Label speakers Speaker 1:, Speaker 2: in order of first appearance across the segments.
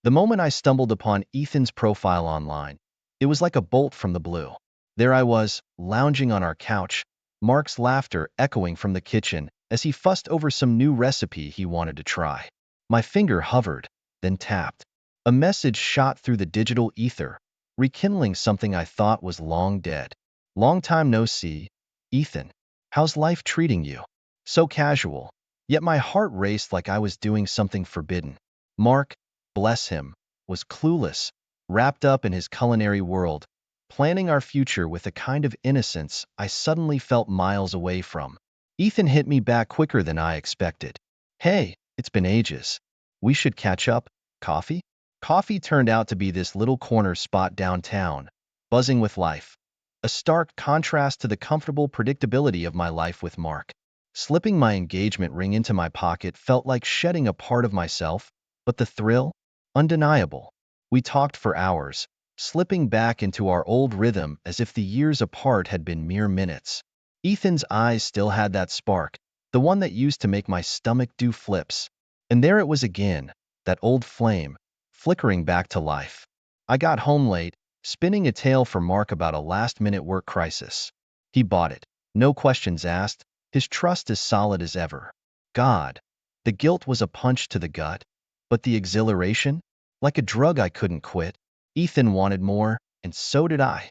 Speaker 1: The moment I stumbled upon Ethan's profile online, it was like a bolt from the blue. There I was, lounging on our couch, Mark's laughter echoing from the kitchen as he fussed over some new recipe he wanted to try. My finger hovered, then tapped. A message shot through the digital ether, rekindling something I thought was long dead. Long time no see, Ethan. How's life treating you? So casual, yet my heart raced like I was doing something forbidden. Mark, bless him, was clueless, wrapped up in his culinary world, planning our future with a kind of innocence I suddenly felt miles away from. Ethan hit me back quicker than I expected. Hey, it's been ages. We should catch up. Coffee? Coffee turned out to be this little corner spot downtown, buzzing with life. A stark contrast to the comfortable predictability of my life with Mark. Slipping my engagement ring into my pocket felt like shedding a part of myself, but the thrill? Undeniable. We talked for hours, slipping back into our old rhythm as if the years apart had been mere minutes. Ethan's eyes still had that spark, the one that used to make my stomach do flips. And there it was again, that old flame, flickering back to life. I got home late, spinning a tale for Mark about a last-minute work crisis. He bought it, no questions asked, his trust as solid as ever. God, the guilt was a punch to the gut, but the exhilaration? Like a drug I couldn't quit. Ethan wanted more, and so did I.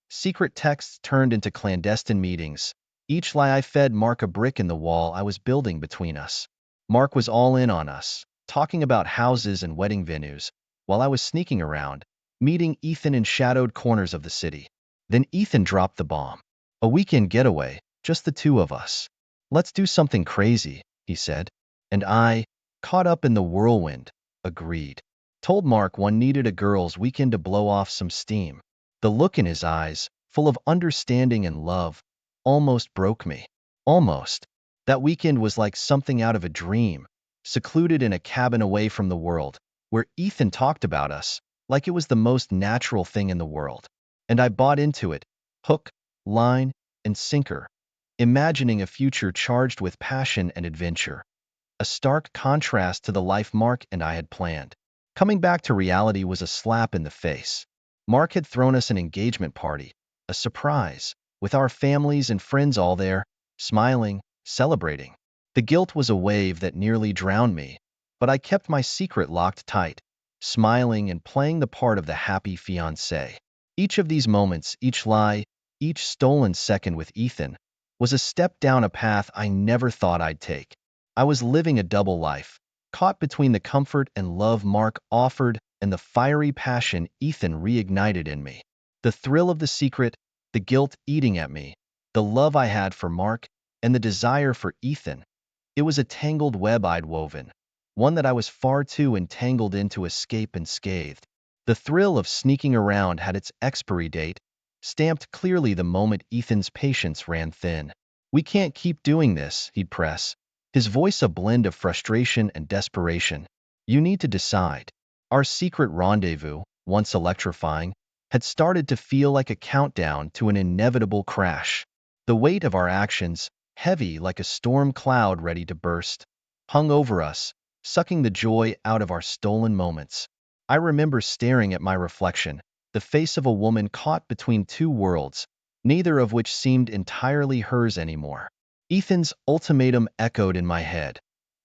Speaker 1: Secret texts turned into clandestine meetings. Each lie I fed Mark a brick in the wall I was building between us. Mark was all in on us, talking about houses and wedding venues, while I was sneaking around, meeting Ethan in shadowed corners of the city. Then Ethan dropped the bomb. A weekend getaway, just the two of us. Let's do something crazy, he said. And I, caught up in the whirlwind, agreed. Told Mark one needed a girls' weekend to blow off some steam. The look in his eyes, full of understanding and love, almost broke me. Almost. That weekend was like something out of a dream, secluded in a cabin away from the world, where Ethan talked about us like it was the most natural thing in the world. And I bought into it, hook, line, and sinker, imagining a future charged with passion and adventure. A stark contrast to the life Mark and I had planned. Coming back to reality was a slap in the face. Mark had thrown us an engagement party, a surprise, with our families and friends all there, smiling, celebrating. The guilt was a wave that nearly drowned me, but I kept my secret locked tight, smiling and playing the part of the happy fiancé. Each of these moments, each lie, each stolen second with Ethan, was a step down a path I never thought I'd take. I was living a double life, caught between the comfort and love Mark offered and the fiery passion Ethan reignited in me. The thrill of the secret, the guilt eating at me, the love I had for Mark, and the desire for Ethan. It was a tangled web I'd woven, one that I was far too entangled in to escape unscathed. The thrill of sneaking around had its expiry date, stamped clearly the moment Ethan's patience ran thin. "We can't keep doing this," he'd press, his voice a blend of frustration and desperation. "You need to decide." Our secret rendezvous, once electrifying, had started to feel like a countdown to an inevitable crash. The weight of our actions, heavy like a storm cloud ready to burst, hung over us, sucking the joy out of our stolen moments. I remember staring at my reflection, the face of a woman caught between two worlds, neither of which seemed entirely hers anymore. Ethan's ultimatum echoed in my head,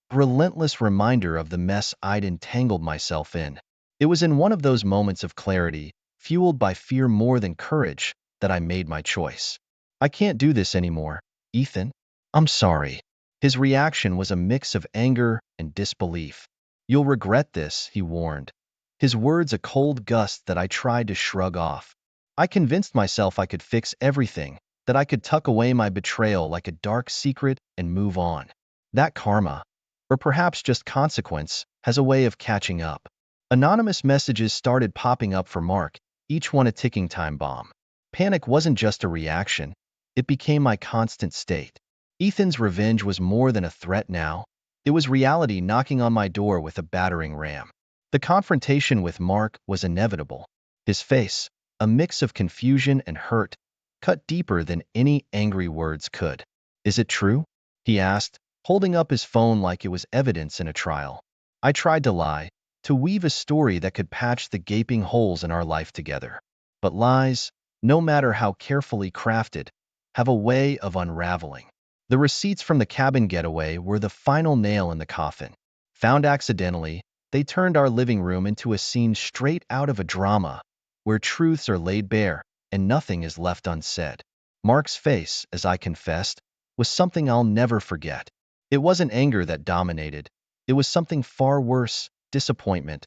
Speaker 1: a relentless reminder of the mess I'd entangled myself in. It was in one of those moments of clarity, fueled by fear more than courage, that I made my choice. "I can't do this anymore, Ethan. I'm sorry." His reaction was a mix of anger and disbelief. "You'll regret this," he warned, his words a cold gust that I tried to shrug off. I convinced myself I could fix everything, that I could tuck away my betrayal like a dark secret and move on. That karma, or perhaps just consequence, has a way of catching up. Anonymous messages started popping up for Mark, each one a ticking time bomb. Panic wasn't just a reaction, it became my constant state. Ethan's revenge was more than a threat now. It was reality knocking on my door with a battering ram. The confrontation with Mark was inevitable. His face, a mix of confusion and hurt, cut deeper than any angry words could. "Is it true?" he asked, holding up his phone like it was evidence in a trial. I tried to lie, to weave a story that could patch the gaping holes in our life together. But lies, no matter how carefully crafted, have a way of unraveling. The receipts from the cabin getaway were the final nail in the coffin. Found accidentally, they turned our living room into a scene straight out of a drama, where truths are laid bare and nothing is left unsaid. Mark's face, as I confessed, was something I'll never forget. It wasn't anger that dominated. It was something far worse, disappointment,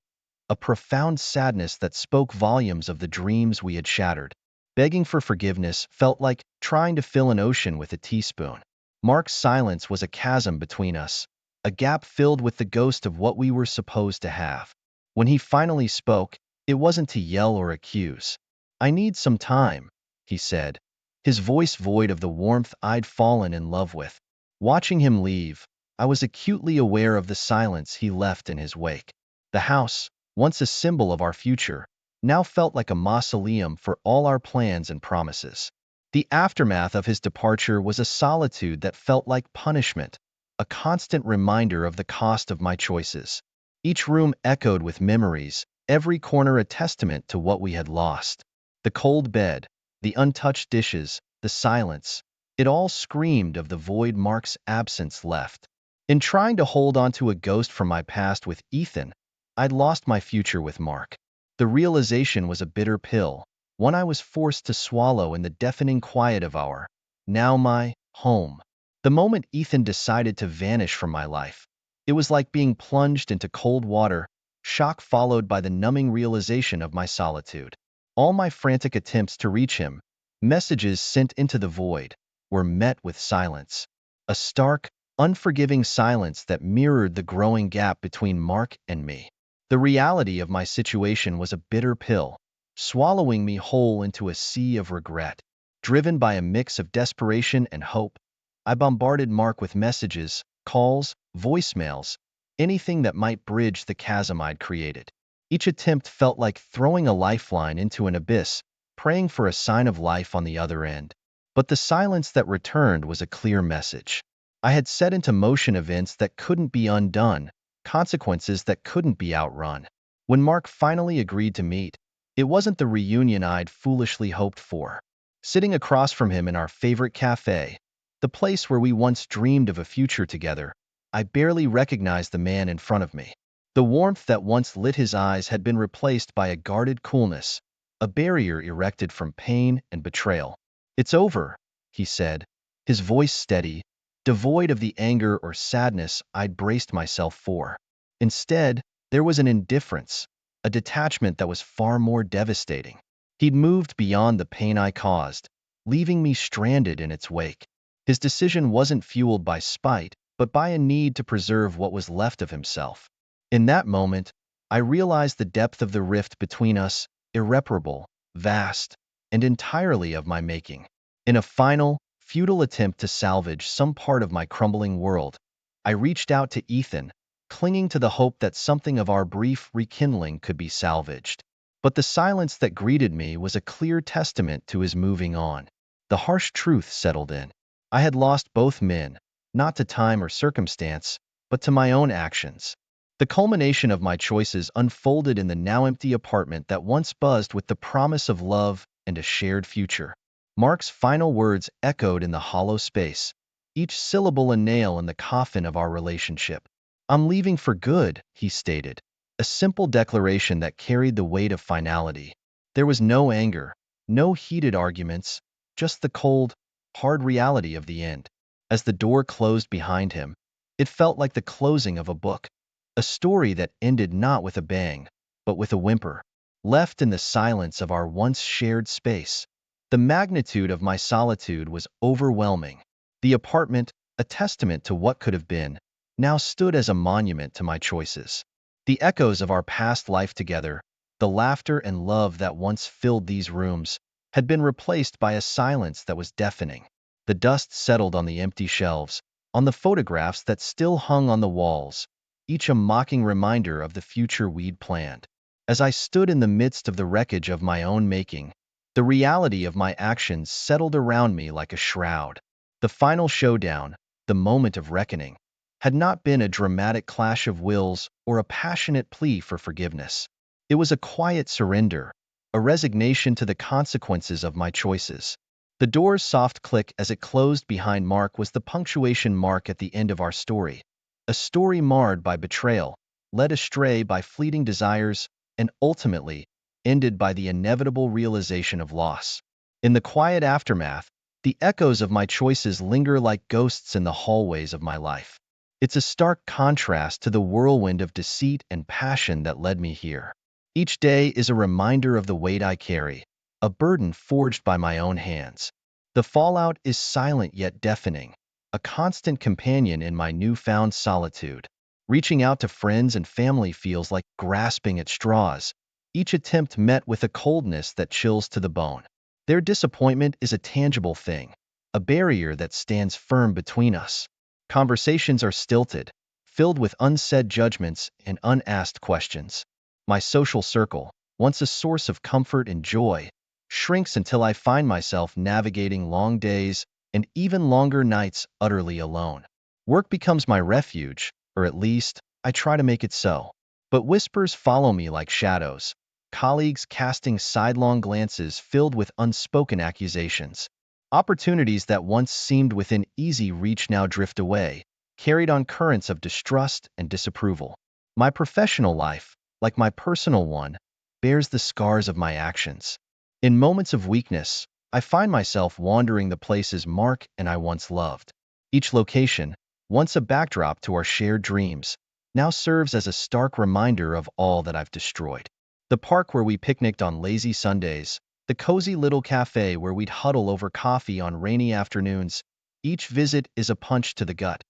Speaker 1: a profound sadness that spoke volumes of the dreams we had shattered. Begging for forgiveness felt like trying to fill an ocean with a teaspoon. Mark's silence was a chasm between us, a gap filled with the ghost of what we were supposed to have. When he finally spoke, it wasn't to yell or accuse. "I need some time," he said, his voice void of the warmth I'd fallen in love with. Watching him leave, I was acutely aware of the silence he left in his wake. The house, once a symbol of our future, now felt like a mausoleum for all our plans and promises. The aftermath of his departure was a solitude that felt like punishment, a constant reminder of the cost of my choices. Each room echoed with memories, every corner a testament to what we had lost. The cold bed, the untouched dishes, the silence, it all screamed of the void Mark's absence left. In trying to hold on to a ghost from my past with Ethan, I'd lost my future with Mark. The realization was a bitter pill, one I was forced to swallow in the deafening quiet of our, now my, home. The moment Ethan decided to vanish from my life, it was like being plunged into cold water, shock followed by the numbing realization of my solitude. All my frantic attempts to reach him, messages sent into the void, were met with silence. A stark, unforgiving silence that mirrored the growing gap between Mark and me. The reality of my situation was a bitter pill, swallowing me whole into a sea of regret. Driven by a mix of desperation and hope, I bombarded Mark with messages, calls, voicemails, anything that might bridge the chasm I'd created. Each attempt felt like throwing a lifeline into an abyss, praying for a sign of life on the other end. But the silence that returned was a clear message. I had set into motion events that couldn't be undone, consequences that couldn't be outrun. When Mark finally agreed to meet, it wasn't the reunion I'd foolishly hoped for. Sitting across from him in our favorite cafe, the place where we once dreamed of a future together, I barely recognized the man in front of me. The warmth that once lit his eyes had been replaced by a guarded coolness, a barrier erected from pain and betrayal. "It's over," he said, his voice steady, devoid of the anger or sadness I'd braced myself for. Instead, there was an indifference, a detachment that was far more devastating. He'd moved beyond the pain I caused, leaving me stranded in its wake. His decision wasn't fueled by spite, but by a need to preserve what was left of himself. In that moment, I realized the depth of the rift between us, irreparable, vast, and entirely of my making. In a final, futile attempt to salvage some part of my crumbling world, I reached out to Ethan, clinging to the hope that something of our brief rekindling could be salvaged. But the silence that greeted me was a clear testament to his moving on. The harsh truth settled in. I had lost both men, not to time or circumstance, but to my own actions. The culmination of my choices unfolded in the now empty apartment that once buzzed with the promise of love and a shared future. Mark's final words echoed in the hollow space, each syllable a nail in the coffin of our relationship. "I'm leaving for good," he stated, a simple declaration that carried the weight of finality. There was no anger, no heated arguments, just the cold, hard reality of the end. As the door closed behind him, it felt like the closing of a book. A story that ended not with a bang, but with a whimper. Left in the silence of our once shared space, the magnitude of my solitude was overwhelming. The apartment, a testament to what could have been, now stood as a monument to my choices. The echoes of our past life together, the laughter and love that once filled these rooms, had been replaced by a silence that was deafening. The dust settled on the empty shelves, on the photographs that still hung on the walls, each a mocking reminder of the future we'd planned. As I stood in the midst of the wreckage of my own making, the reality of my actions settled around me like a shroud. The final showdown, the moment of reckoning, had not been a dramatic clash of wills or a passionate plea for forgiveness. It was a quiet surrender, a resignation to the consequences of my choices. The door's soft click as it closed behind Mark was the punctuation mark at the end of our story. A story marred by betrayal, led astray by fleeting desires, and ultimately ended by the inevitable realization of loss. In the quiet aftermath, the echoes of my choices linger like ghosts in the hallways of my life. It's a stark contrast to the whirlwind of deceit and passion that led me here. Each day is a reminder of the weight I carry, a burden forged by my own hands. The fallout is silent yet deafening, a constant companion in my newfound solitude. Reaching out to friends and family feels like grasping at straws, each attempt met with a coldness that chills to the bone. Their disappointment is a tangible thing, a barrier that stands firm between us. Conversations are stilted, filled with unsaid judgments and unasked questions. My social circle, once a source of comfort and joy, shrinks until I find myself navigating long days and even longer nights utterly alone. Work becomes my refuge, or at least, I try to make it so. But whispers follow me like shadows, colleagues casting sidelong glances filled with unspoken accusations. Opportunities that once seemed within easy reach now drift away, carried on currents of distrust and disapproval. My professional life, like my personal one, bears the scars of my actions. In moments of weakness, I find myself wandering the places Mark and I once loved. Each location, once a backdrop to our shared dreams, now serves as a stark reminder of all that I've destroyed. The park where we picnicked on lazy Sundays, the cozy little cafe where we'd huddle over coffee on rainy afternoons, each visit is a punch to the gut,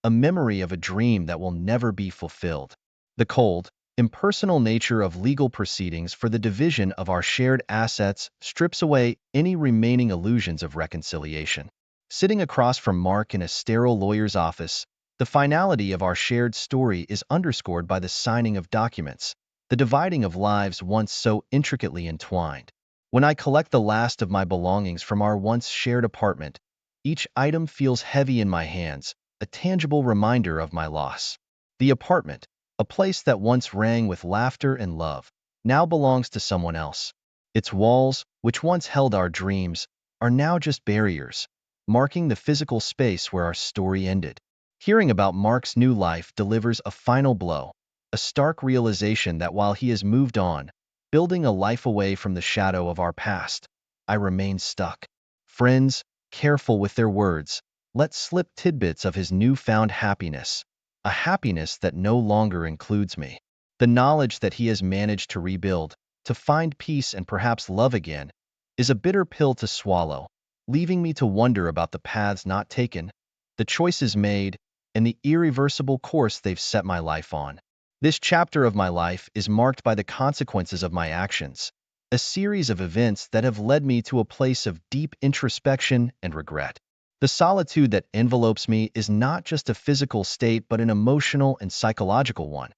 Speaker 1: a memory of a dream that will never be fulfilled. The cold, impersonal nature of legal proceedings for the division of our shared assets strips away any remaining illusions of reconciliation. Sitting across from Mark in a sterile lawyer's office, the finality of our shared story is underscored by the signing of documents, the dividing of lives once so intricately entwined. When I collect the last of my belongings from our once shared apartment, each item feels heavy in my hands, a tangible reminder of my loss. The apartment, a place that once rang with laughter and love, now belongs to someone else. Its walls, which once held our dreams, are now just barriers, marking the physical space where our story ended. Hearing about Mark's new life delivers a final blow, a stark realization that while he has moved on, building a life away from the shadow of our past, I remain stuck. Friends, careful with their words, let slip tidbits of his newfound happiness, a happiness that no longer includes me. The knowledge that he has managed to rebuild, to find peace and perhaps love again, is a bitter pill to swallow, leaving me to wonder about the paths not taken, the choices made, and the irreversible course they've set my life on. This chapter of my life is marked by the consequences of my actions, a series of events that have led me to a place of deep introspection and regret. The solitude that envelopes me is not just a physical state but an emotional and psychological one,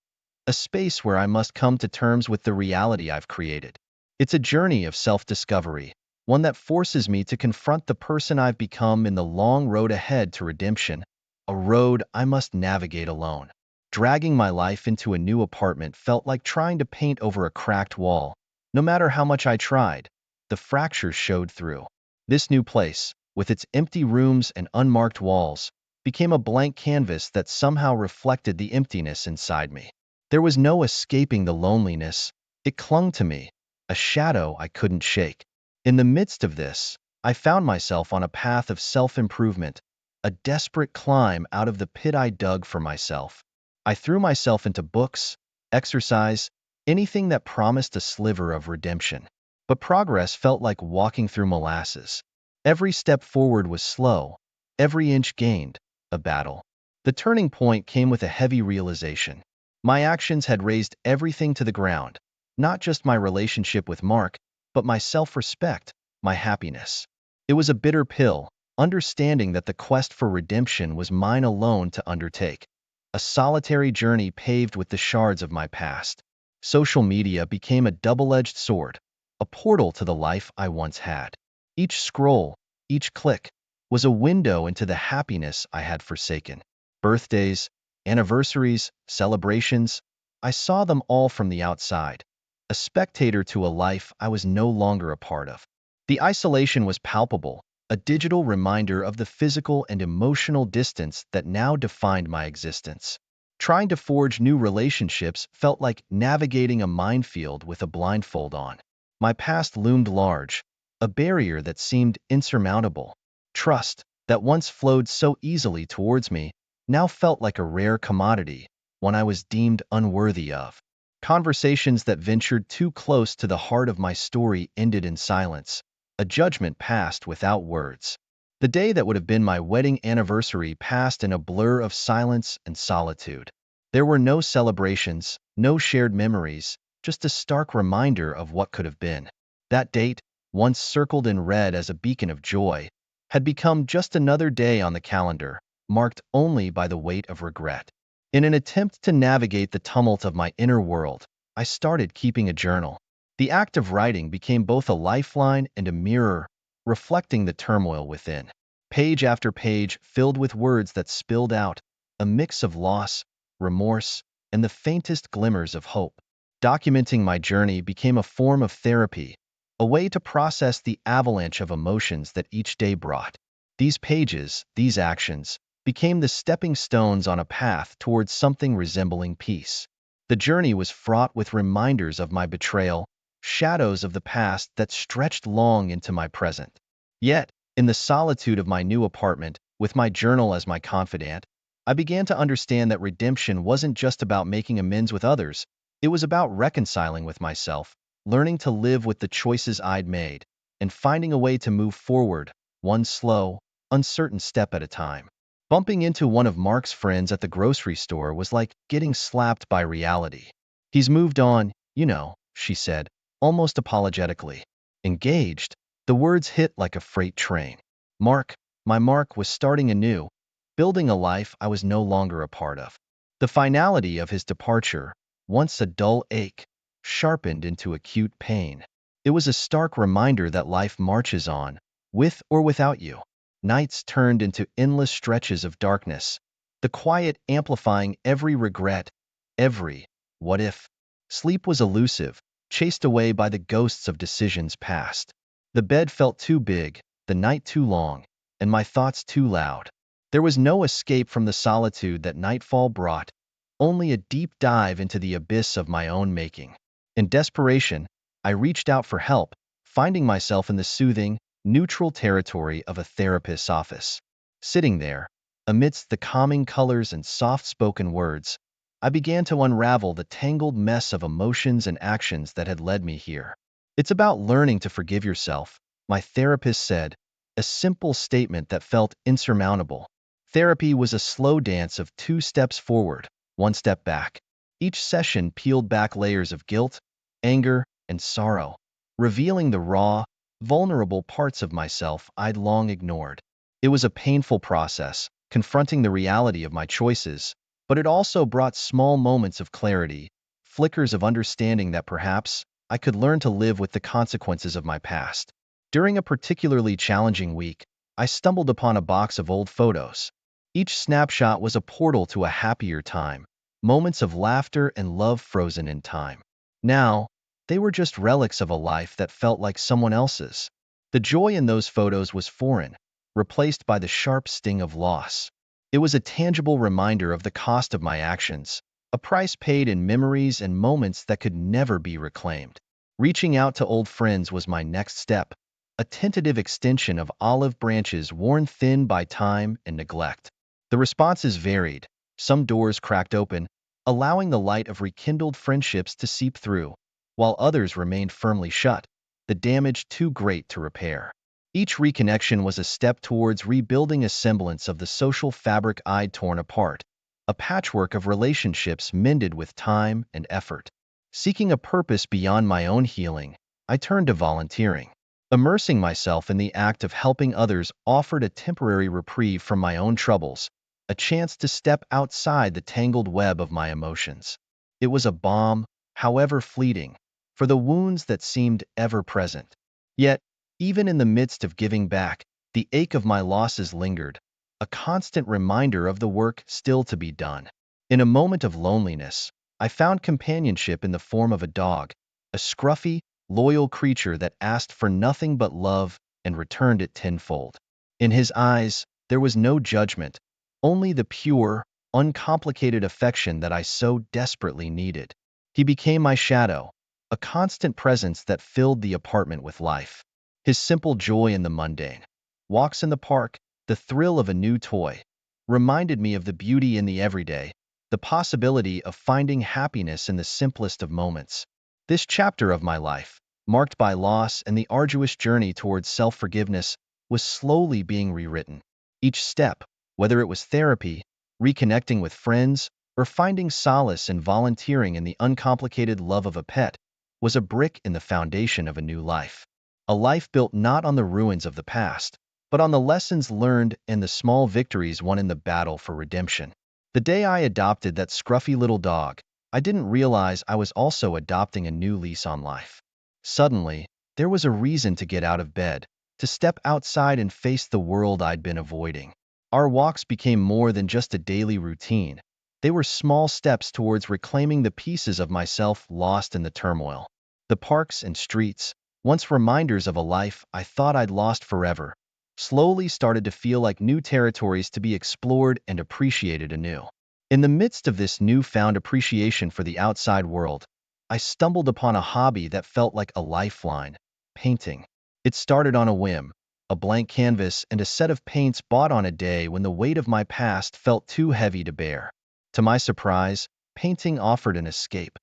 Speaker 1: a space where I must come to terms with the reality I've created. It's a journey of self-discovery, one that forces me to confront the person I've become in the long road ahead to redemption, a road I must navigate alone. Dragging my life into a new apartment felt like trying to paint over a cracked wall. No matter how much I tried, the fractures showed through. This new place, with its empty rooms and unmarked walls, became a blank canvas that somehow reflected the emptiness inside me. There was no escaping the loneliness. It clung to me, a shadow I couldn't shake. In the midst of this, I found myself on a path of self-improvement, a desperate climb out of the pit I dug for myself. I threw myself into books, exercise, anything that promised a sliver of redemption. But progress felt like walking through molasses. Every step forward was slow, every inch gained, a battle. The turning point came with a heavy realization. My actions had razed everything to the ground, not just my relationship with Mark, but my self-respect, my happiness. It was a bitter pill, understanding that the quest for redemption was mine alone to undertake. A solitary journey paved with the shards of my past. Social media became a double-edged sword, a portal to the life I once had. Each scroll, each click, was a window into the happiness I had forsaken. Birthdays, anniversaries, celebrations. I saw them all from the outside, a spectator to a life I was no longer a part of. The isolation was palpable, a digital reminder of the physical and emotional distance that now defined my existence. Trying to forge new relationships felt like navigating a minefield with a blindfold on. My past loomed large, a barrier that seemed insurmountable. Trust, that once flowed so easily towards me, now felt like a rare commodity, one I was deemed unworthy of. Conversations that ventured too close to the heart of my story ended in silence, a judgment passed without words. The day that would have been my wedding anniversary passed in a blur of silence and solitude. There were no celebrations, no shared memories, just a stark reminder of what could have been. That date, once circled in red as a beacon of joy, had become just another day on the calendar, marked only by the weight of regret. In an attempt to navigate the tumult of my inner world, I started keeping a journal. The act of writing became both a lifeline and a mirror, reflecting the turmoil within. Page after page filled with words that spilled out, a mix of loss, remorse, and the faintest glimmers of hope. Documenting my journey became a form of therapy, a way to process the avalanche of emotions that each day brought. These pages, these actions, became the stepping stones on a path towards something resembling peace. The journey was fraught with reminders of my betrayal, shadows of the past that stretched long into my present. Yet, in the solitude of my new apartment, with my journal as my confidant, I began to understand that redemption wasn't just about making amends with others, it was about reconciling with myself, learning to live with the choices I'd made, and finding a way to move forward, one slow, uncertain step at a time. Bumping into one of Mark's friends at the grocery store was like getting slapped by reality. "He's moved on, you know," she said, almost apologetically. Engaged, the words hit like a freight train. Mark, my Mark was starting anew, building a life I was no longer a part of. The finality of his departure, once a dull ache, sharpened into acute pain. It was a stark reminder that life marches on, with or without you. Nights turned into endless stretches of darkness, the quiet amplifying every regret, every what if. Sleep was elusive, chased away by the ghosts of decisions past. The bed felt too big, the night too long, and my thoughts too loud. There was no escape from the solitude that nightfall brought, only a deep dive into the abyss of my own making. In desperation, I reached out for help, finding myself in the soothing, neutral territory of a therapist's office. Sitting there, amidst the calming colors and soft-spoken words, I began to unravel the tangled mess of emotions and actions that had led me here. "It's about learning to forgive yourself," my therapist said, a simple statement that felt insurmountable. Therapy was a slow dance of 2 steps forward, 1 step back. Each session peeled back layers of guilt, anger, and sorrow, revealing the raw, vulnerable parts of myself I'd long ignored. It was a painful process, confronting the reality of my choices, but it also brought small moments of clarity, flickers of understanding that perhaps I could learn to live with the consequences of my past. During a particularly challenging week, I stumbled upon a box of old photos. Each snapshot was a portal to a happier time, moments of laughter and love frozen in time. Now, they were just relics of a life that felt like someone else's. The joy in those photos was foreign, replaced by the sharp sting of loss. It was a tangible reminder of the cost of my actions, a price paid in memories and moments that could never be reclaimed. Reaching out to old friends was my next step, a tentative extension of olive branches worn thin by time and neglect. The responses varied. Some doors cracked open, allowing the light of rekindled friendships to seep through, while others remained firmly shut, the damage too great to repair. Each reconnection was a step towards rebuilding a semblance of the social fabric I'd torn apart, a patchwork of relationships mended with time and effort. Seeking a purpose beyond my own healing, I turned to volunteering. Immersing myself in the act of helping others offered a temporary reprieve from my own troubles, a chance to step outside the tangled web of my emotions. It was a balm, however fleeting, for the wounds that seemed ever present. Yet, even in the midst of giving back, the ache of my losses lingered, a constant reminder of the work still to be done. In a moment of loneliness, I found companionship in the form of a dog, a scruffy, loyal creature that asked for nothing but love and returned it tenfold. In his eyes, there was no judgment, only the pure, uncomplicated affection that I so desperately needed. He became my shadow, a constant presence that filled the apartment with life. His simple joy in the mundane, walks in the park, the thrill of a new toy, reminded me of the beauty in the everyday, the possibility of finding happiness in the simplest of moments. This chapter of my life, marked by loss and the arduous journey towards self-forgiveness, was slowly being rewritten. Each step, whether it was therapy, reconnecting with friends, or finding solace in volunteering in the uncomplicated love of a pet, was a brick in the foundation of a new life. A life built not on the ruins of the past, but on the lessons learned and the small victories won in the battle for redemption. The day I adopted that scruffy little dog, I didn't realize I was also adopting a new lease on life. Suddenly, there was a reason to get out of bed, to step outside and face the world I'd been avoiding. Our walks became more than just a daily routine. They were small steps towards reclaiming the pieces of myself lost in the turmoil. The parks and streets, once reminders of a life I thought I'd lost forever, slowly started to feel like new territories to be explored and appreciated anew. In the midst of this newfound appreciation for the outside world, I stumbled upon a hobby that felt like a lifeline: painting. It started on a whim, a blank canvas and a set of paints bought on a day when the weight of my past felt too heavy to bear. To my surprise, painting offered an escape,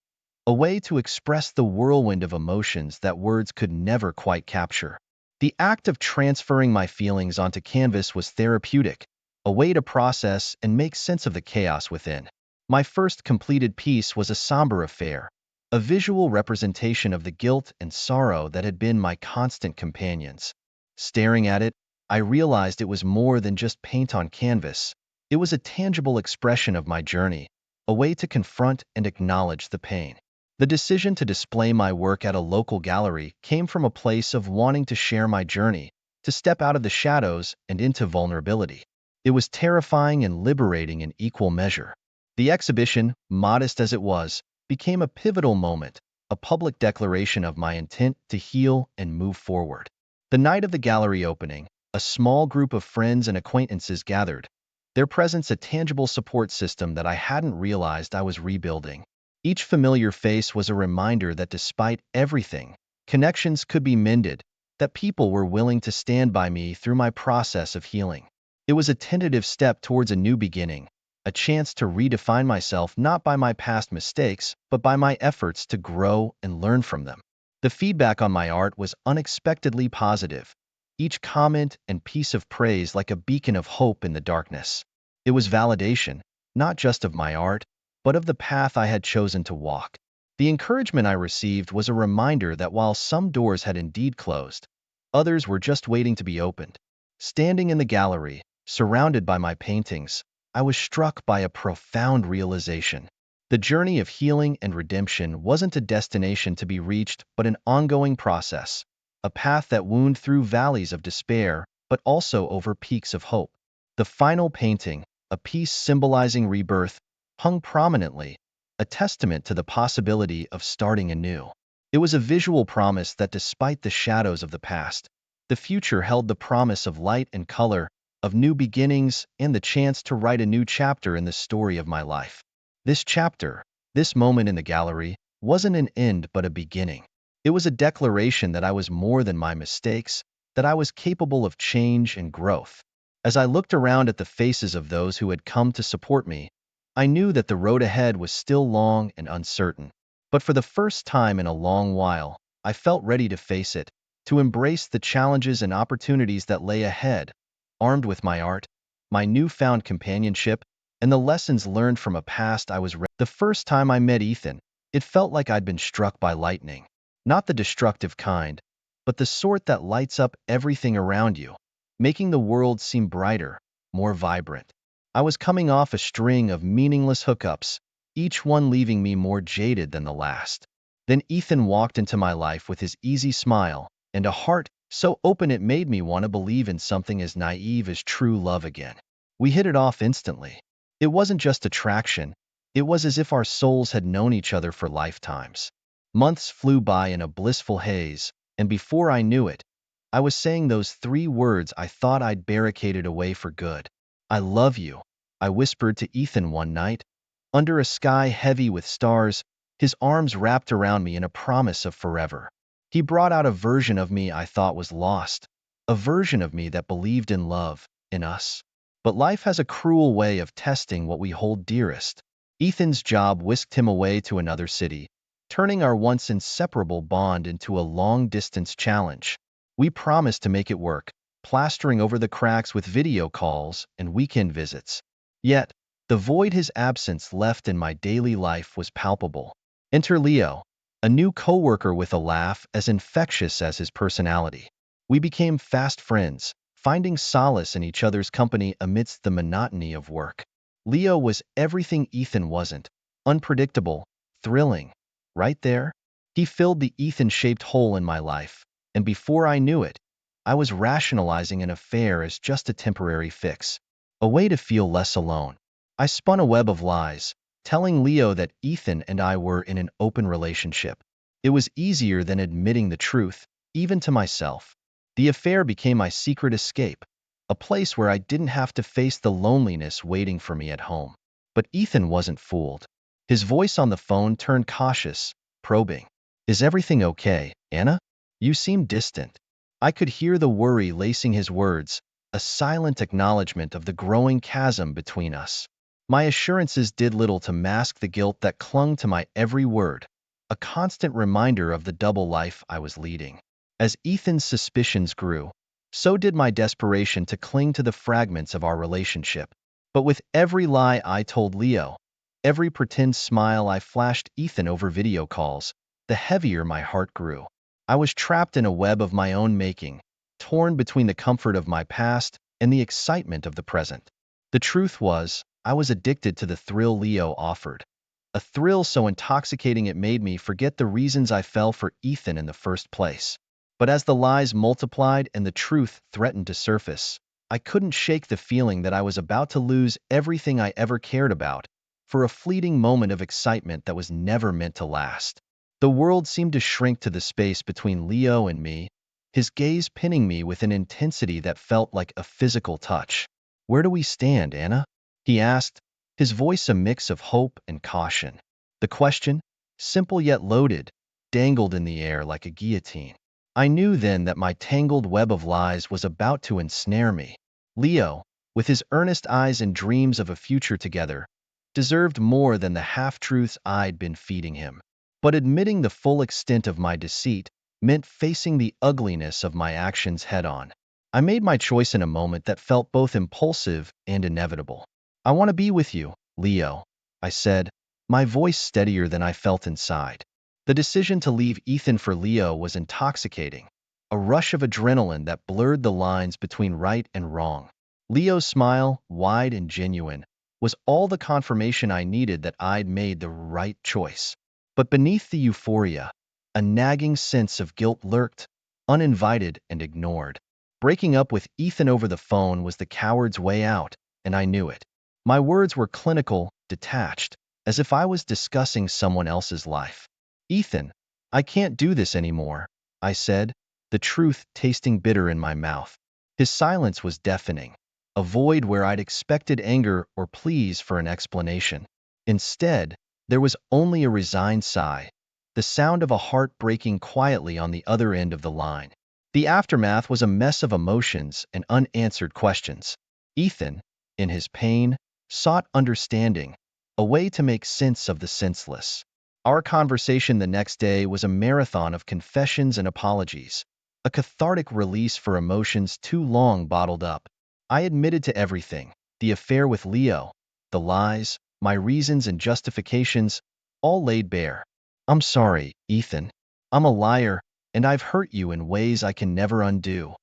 Speaker 1: a way to express the whirlwind of emotions that words could never quite capture. The act of transferring my feelings onto canvas was therapeutic, a way to process and make sense of the chaos within. My first completed piece was a somber affair, a visual representation of the guilt and sorrow that had been my constant companions. Staring at it, I realized it was more than just paint on canvas. It was a tangible expression of my journey, a way to confront and acknowledge the pain. The decision to display my work at a local gallery came from a place of wanting to share my journey, to step out of the shadows and into vulnerability. It was terrifying and liberating in equal measure. The exhibition, modest as it was, became a pivotal moment, a public declaration of my intent to heal and move forward. The night of the gallery opening, a small group of friends and acquaintances gathered, their presence a tangible support system that I hadn't realized I was rebuilding. Each familiar face was a reminder that despite everything, connections could be mended, that people were willing to stand by me through my process of healing. It was a tentative step towards a new beginning, a chance to redefine myself not by my past mistakes, but by my efforts to grow and learn from them. The feedback on my art was unexpectedly positive, each comment and piece of praise like a beacon of hope in the darkness. It was validation, not just of my art, but of the path I had chosen to walk. The encouragement I received was a reminder that while some doors had indeed closed, others were just waiting to be opened. Standing in the gallery, surrounded by my paintings, I was struck by a profound realization. The journey of healing and redemption wasn't a destination to be reached, but an ongoing process, a path that wound through valleys of despair, but also over peaks of hope. The final painting, a piece symbolizing rebirth, hung prominently, a testament to the possibility of starting anew. It was a visual promise that despite the shadows of the past, the future held the promise of light and color, of new beginnings, and the chance to write a new chapter in the story of my life. This chapter, this moment in the gallery, wasn't an end but a beginning. It was a declaration that I was more than my mistakes, that I was capable of change and growth. As I looked around at the faces of those who had come to support me, I knew that the road ahead was still long and uncertain. But for the first time in a long while, I felt ready to face it, to embrace the challenges and opportunities that lay ahead, armed with my art, my newfound companionship, and the lessons learned from a past I was ready. The first time I met Ethan, it felt like I'd been struck by lightning. Not the destructive kind, but the sort that lights up everything around you, making the world seem brighter, more vibrant. I was coming off a string of meaningless hookups, each one leaving me more jaded than the last. Then Ethan walked into my life with his easy smile and a heart so open it made me want to believe in something as naive as true love again. We hit it off instantly. It wasn't just attraction, It was as if our souls had known each other for lifetimes. Months flew by in a blissful haze, and before I knew it, I was saying those 3 words I thought I'd barricaded away for good. I love you, I whispered to Ethan one night. Under a sky heavy with stars, his arms wrapped around me in a promise of forever. He brought out a version of me I thought was lost, a version of me that believed in love, in us. But life has a cruel way of testing what we hold dearest. Ethan's job whisked him away to another city, turning our once inseparable bond into a long-distance challenge. We promised to make it work, plastering over the cracks with video calls and weekend visits. Yet, the void his absence left in my daily life was palpable. Enter Leo, a new coworker with a laugh as infectious as his personality. We became fast friends, finding solace in each other's company amidst the monotony of work. Leo was everything Ethan wasn't: unpredictable, thrilling. Right there, he filled the Ethan-shaped hole in my life, and before I knew it, I was rationalizing an affair as just a temporary fix, a way to feel less alone. I spun a web of lies, telling Leo that Ethan and I were in an open relationship. It was easier than admitting the truth, even to myself. The affair became my secret escape, a place where I didn't have to face the loneliness waiting for me at home. But Ethan wasn't fooled. His voice on the phone turned cautious, probing. "Is everything okay, Anna? You seem distant." I could hear the worry lacing his words, a silent acknowledgement of the growing chasm between us. My assurances did little to mask the guilt that clung to my every word, a constant reminder of the double life I was leading. As Ethan's suspicions grew, so did my desperation to cling to the fragments of our relationship. But with every lie I told Leo, every pretend smile I flashed Ethan over video calls, the heavier my heart grew. I was trapped in a web of my own making, torn between the comfort of my past and the excitement of the present. The truth was, I was addicted to the thrill Leo offered. A thrill so intoxicating it made me forget the reasons I fell for Ethan in the first place. But as the lies multiplied and the truth threatened to surface, I couldn't shake the feeling that I was about to lose everything I ever cared about, for a fleeting moment of excitement that was never meant to last. The world seemed to shrink to the space between Leo and me, his gaze pinning me with an intensity that felt like a physical touch. "Where do we stand, Anna?" he asked, his voice a mix of hope and caution. The question, simple yet loaded, dangled in the air like a guillotine. I knew then that my tangled web of lies was about to ensnare me. Leo, with his earnest eyes and dreams of a future together, deserved more than the half-truths I'd been feeding him. But admitting the full extent of my deceit meant facing the ugliness of my actions head-on. I made my choice in a moment that felt both impulsive and inevitable. "I want to be with you, Leo," I said, my voice steadier than I felt inside. The decision to leave Ethan for Leo was intoxicating, a rush of adrenaline that blurred the lines between right and wrong. Leo's smile, wide and genuine, was all the confirmation I needed that I'd made the right choice. But beneath the euphoria, a nagging sense of guilt lurked, uninvited and ignored. Breaking up with Ethan over the phone was the coward's way out, and I knew it. My words were clinical, detached, as if I was discussing someone else's life. "Ethan, I can't do this anymore," I said, the truth tasting bitter in my mouth. His silence was deafening, a void where I'd expected anger or pleas for an explanation. Instead, there was only a resigned sigh, the sound of a heart breaking quietly on the other end of the line. The aftermath was a mess of emotions and unanswered questions. Ethan, in his pain, sought understanding, a way to make sense of the senseless. Our conversation the next day was a marathon of confessions and apologies, a cathartic release for emotions too long bottled up. I admitted to everything: the affair with Leo, the lies, my reasons and justifications, all laid bare. "I'm sorry, Ethan. I'm a liar, and I've hurt you in ways I can never undo,"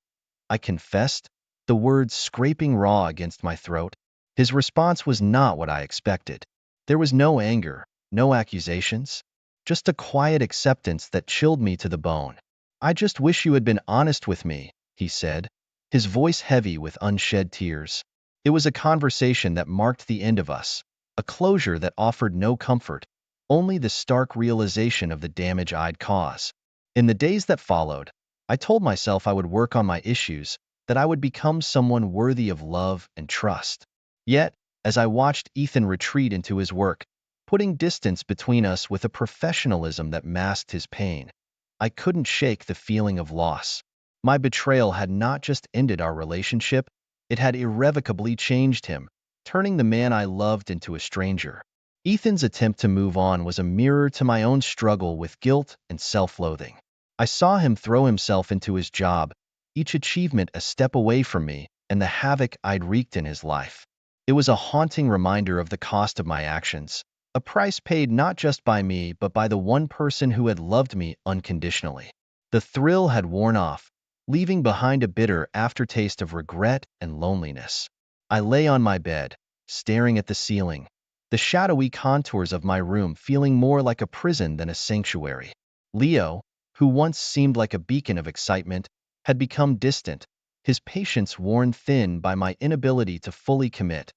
Speaker 1: I confessed, the words scraping raw against my throat. His response was not what I expected. There was no anger, no accusations, just a quiet acceptance that chilled me to the bone. "I just wish you had been honest with me," he said, his voice heavy with unshed tears. It was a conversation that marked the end of us, a closure that offered no comfort, only the stark realization of the damage I'd caused. In the days that followed, I told myself I would work on my issues, that I would become someone worthy of love and trust. Yet, as I watched Ethan retreat into his work, putting distance between us with a professionalism that masked his pain, I couldn't shake the feeling of loss. My betrayal had not just ended our relationship, it had irrevocably changed him, turning the man I loved into a stranger. Ethan's attempt to move on was a mirror to my own struggle with guilt and self-loathing. I saw him throw himself into his job, each achievement a step away from me, and the havoc I'd wreaked in his life. It was a haunting reminder of the cost of my actions, a price paid not just by me but by the one person who had loved me unconditionally. The thrill had worn off, leaving behind a bitter aftertaste of regret and loneliness. I lay on my bed, staring at the ceiling, the shadowy contours of my room feeling more like a prison than a sanctuary. Leo, who once seemed like a beacon of excitement, had become distant, his patience worn thin by my inability to fully commit,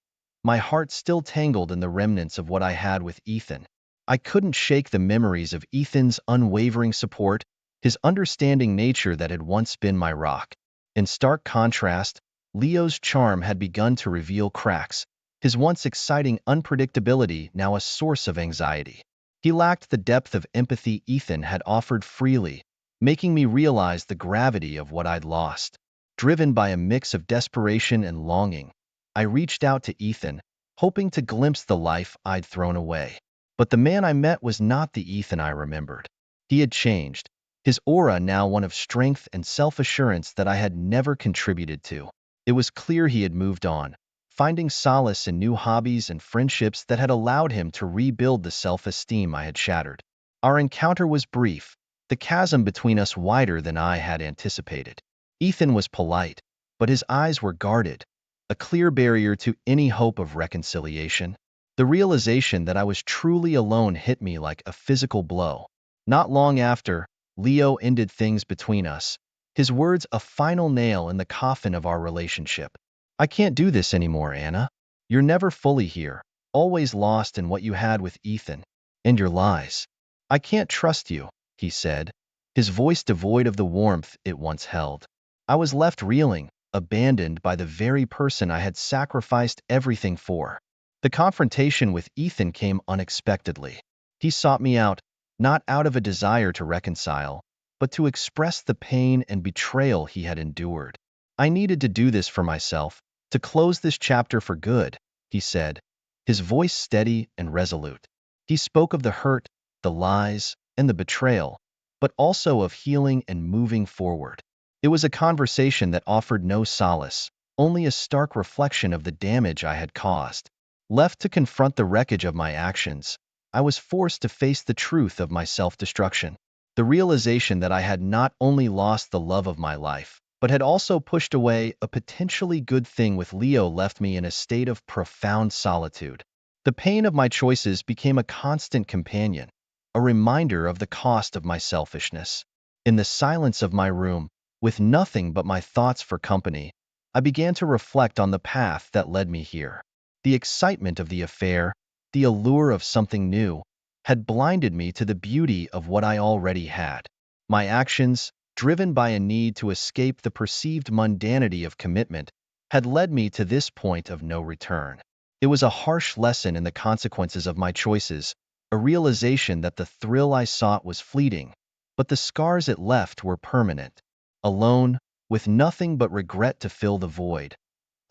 Speaker 1: my heart still tangled in the remnants of what I had with Ethan. I couldn't shake the memories of Ethan's unwavering support, his understanding nature that had once been my rock. In stark contrast, Leo's charm had begun to reveal cracks, his once exciting unpredictability now a source of anxiety. He lacked the depth of empathy Ethan had offered freely, making me realize the gravity of what I'd lost. Driven by a mix of desperation and longing, I reached out to Ethan, hoping to glimpse the life I'd thrown away. But the man I met was not the Ethan I remembered. He had changed, his aura now one of strength and self-assurance that I had never contributed to. It was clear he had moved on, finding solace in new hobbies and friendships that had allowed him to rebuild the self-esteem I had shattered. Our encounter was brief, the chasm between us wider than I had anticipated. Ethan was polite, but his eyes were guarded, a clear barrier to any hope of reconciliation. The realization that I was truly alone hit me like a physical blow. Not long after, Leo ended things between us, his words a final nail in the coffin of our relationship. "I can't do this anymore, Anna. You're never fully here, always lost in what you had with Ethan, and your lies. I can't trust you," he said, his voice devoid of the warmth it once held. I was left reeling, abandoned by the very person I had sacrificed everything for. The confrontation with Ethan came unexpectedly. He sought me out, not out of a desire to reconcile, but to express the pain and betrayal he had endured. "I needed to do this for myself, to close this chapter for good," he said, his voice steady and resolute. He spoke of the hurt, the lies, and the betrayal, but also of healing and moving forward. It was a conversation that offered no solace, only a stark reflection of the damage I had caused. Left to confront the wreckage of my actions, I was forced to face the truth of my self-destruction. The realization that I had not only lost the love of my life, but had also pushed away a potentially good thing with Leo left me in a state of profound solitude. The pain of my choices became a constant companion, a reminder of the cost of my selfishness. In the silence of my room, with nothing but my thoughts for company, I began to reflect on the path that led me here. The excitement of the affair, the allure of something new, had blinded me to the beauty of what I already had. My actions, driven by a need to escape the perceived mundanity of commitment, had led me to this point of no return. It was a harsh lesson in the consequences of my choices, a realization that the thrill I sought was fleeting, but the scars it left were permanent. Alone, with nothing but regret to fill the void,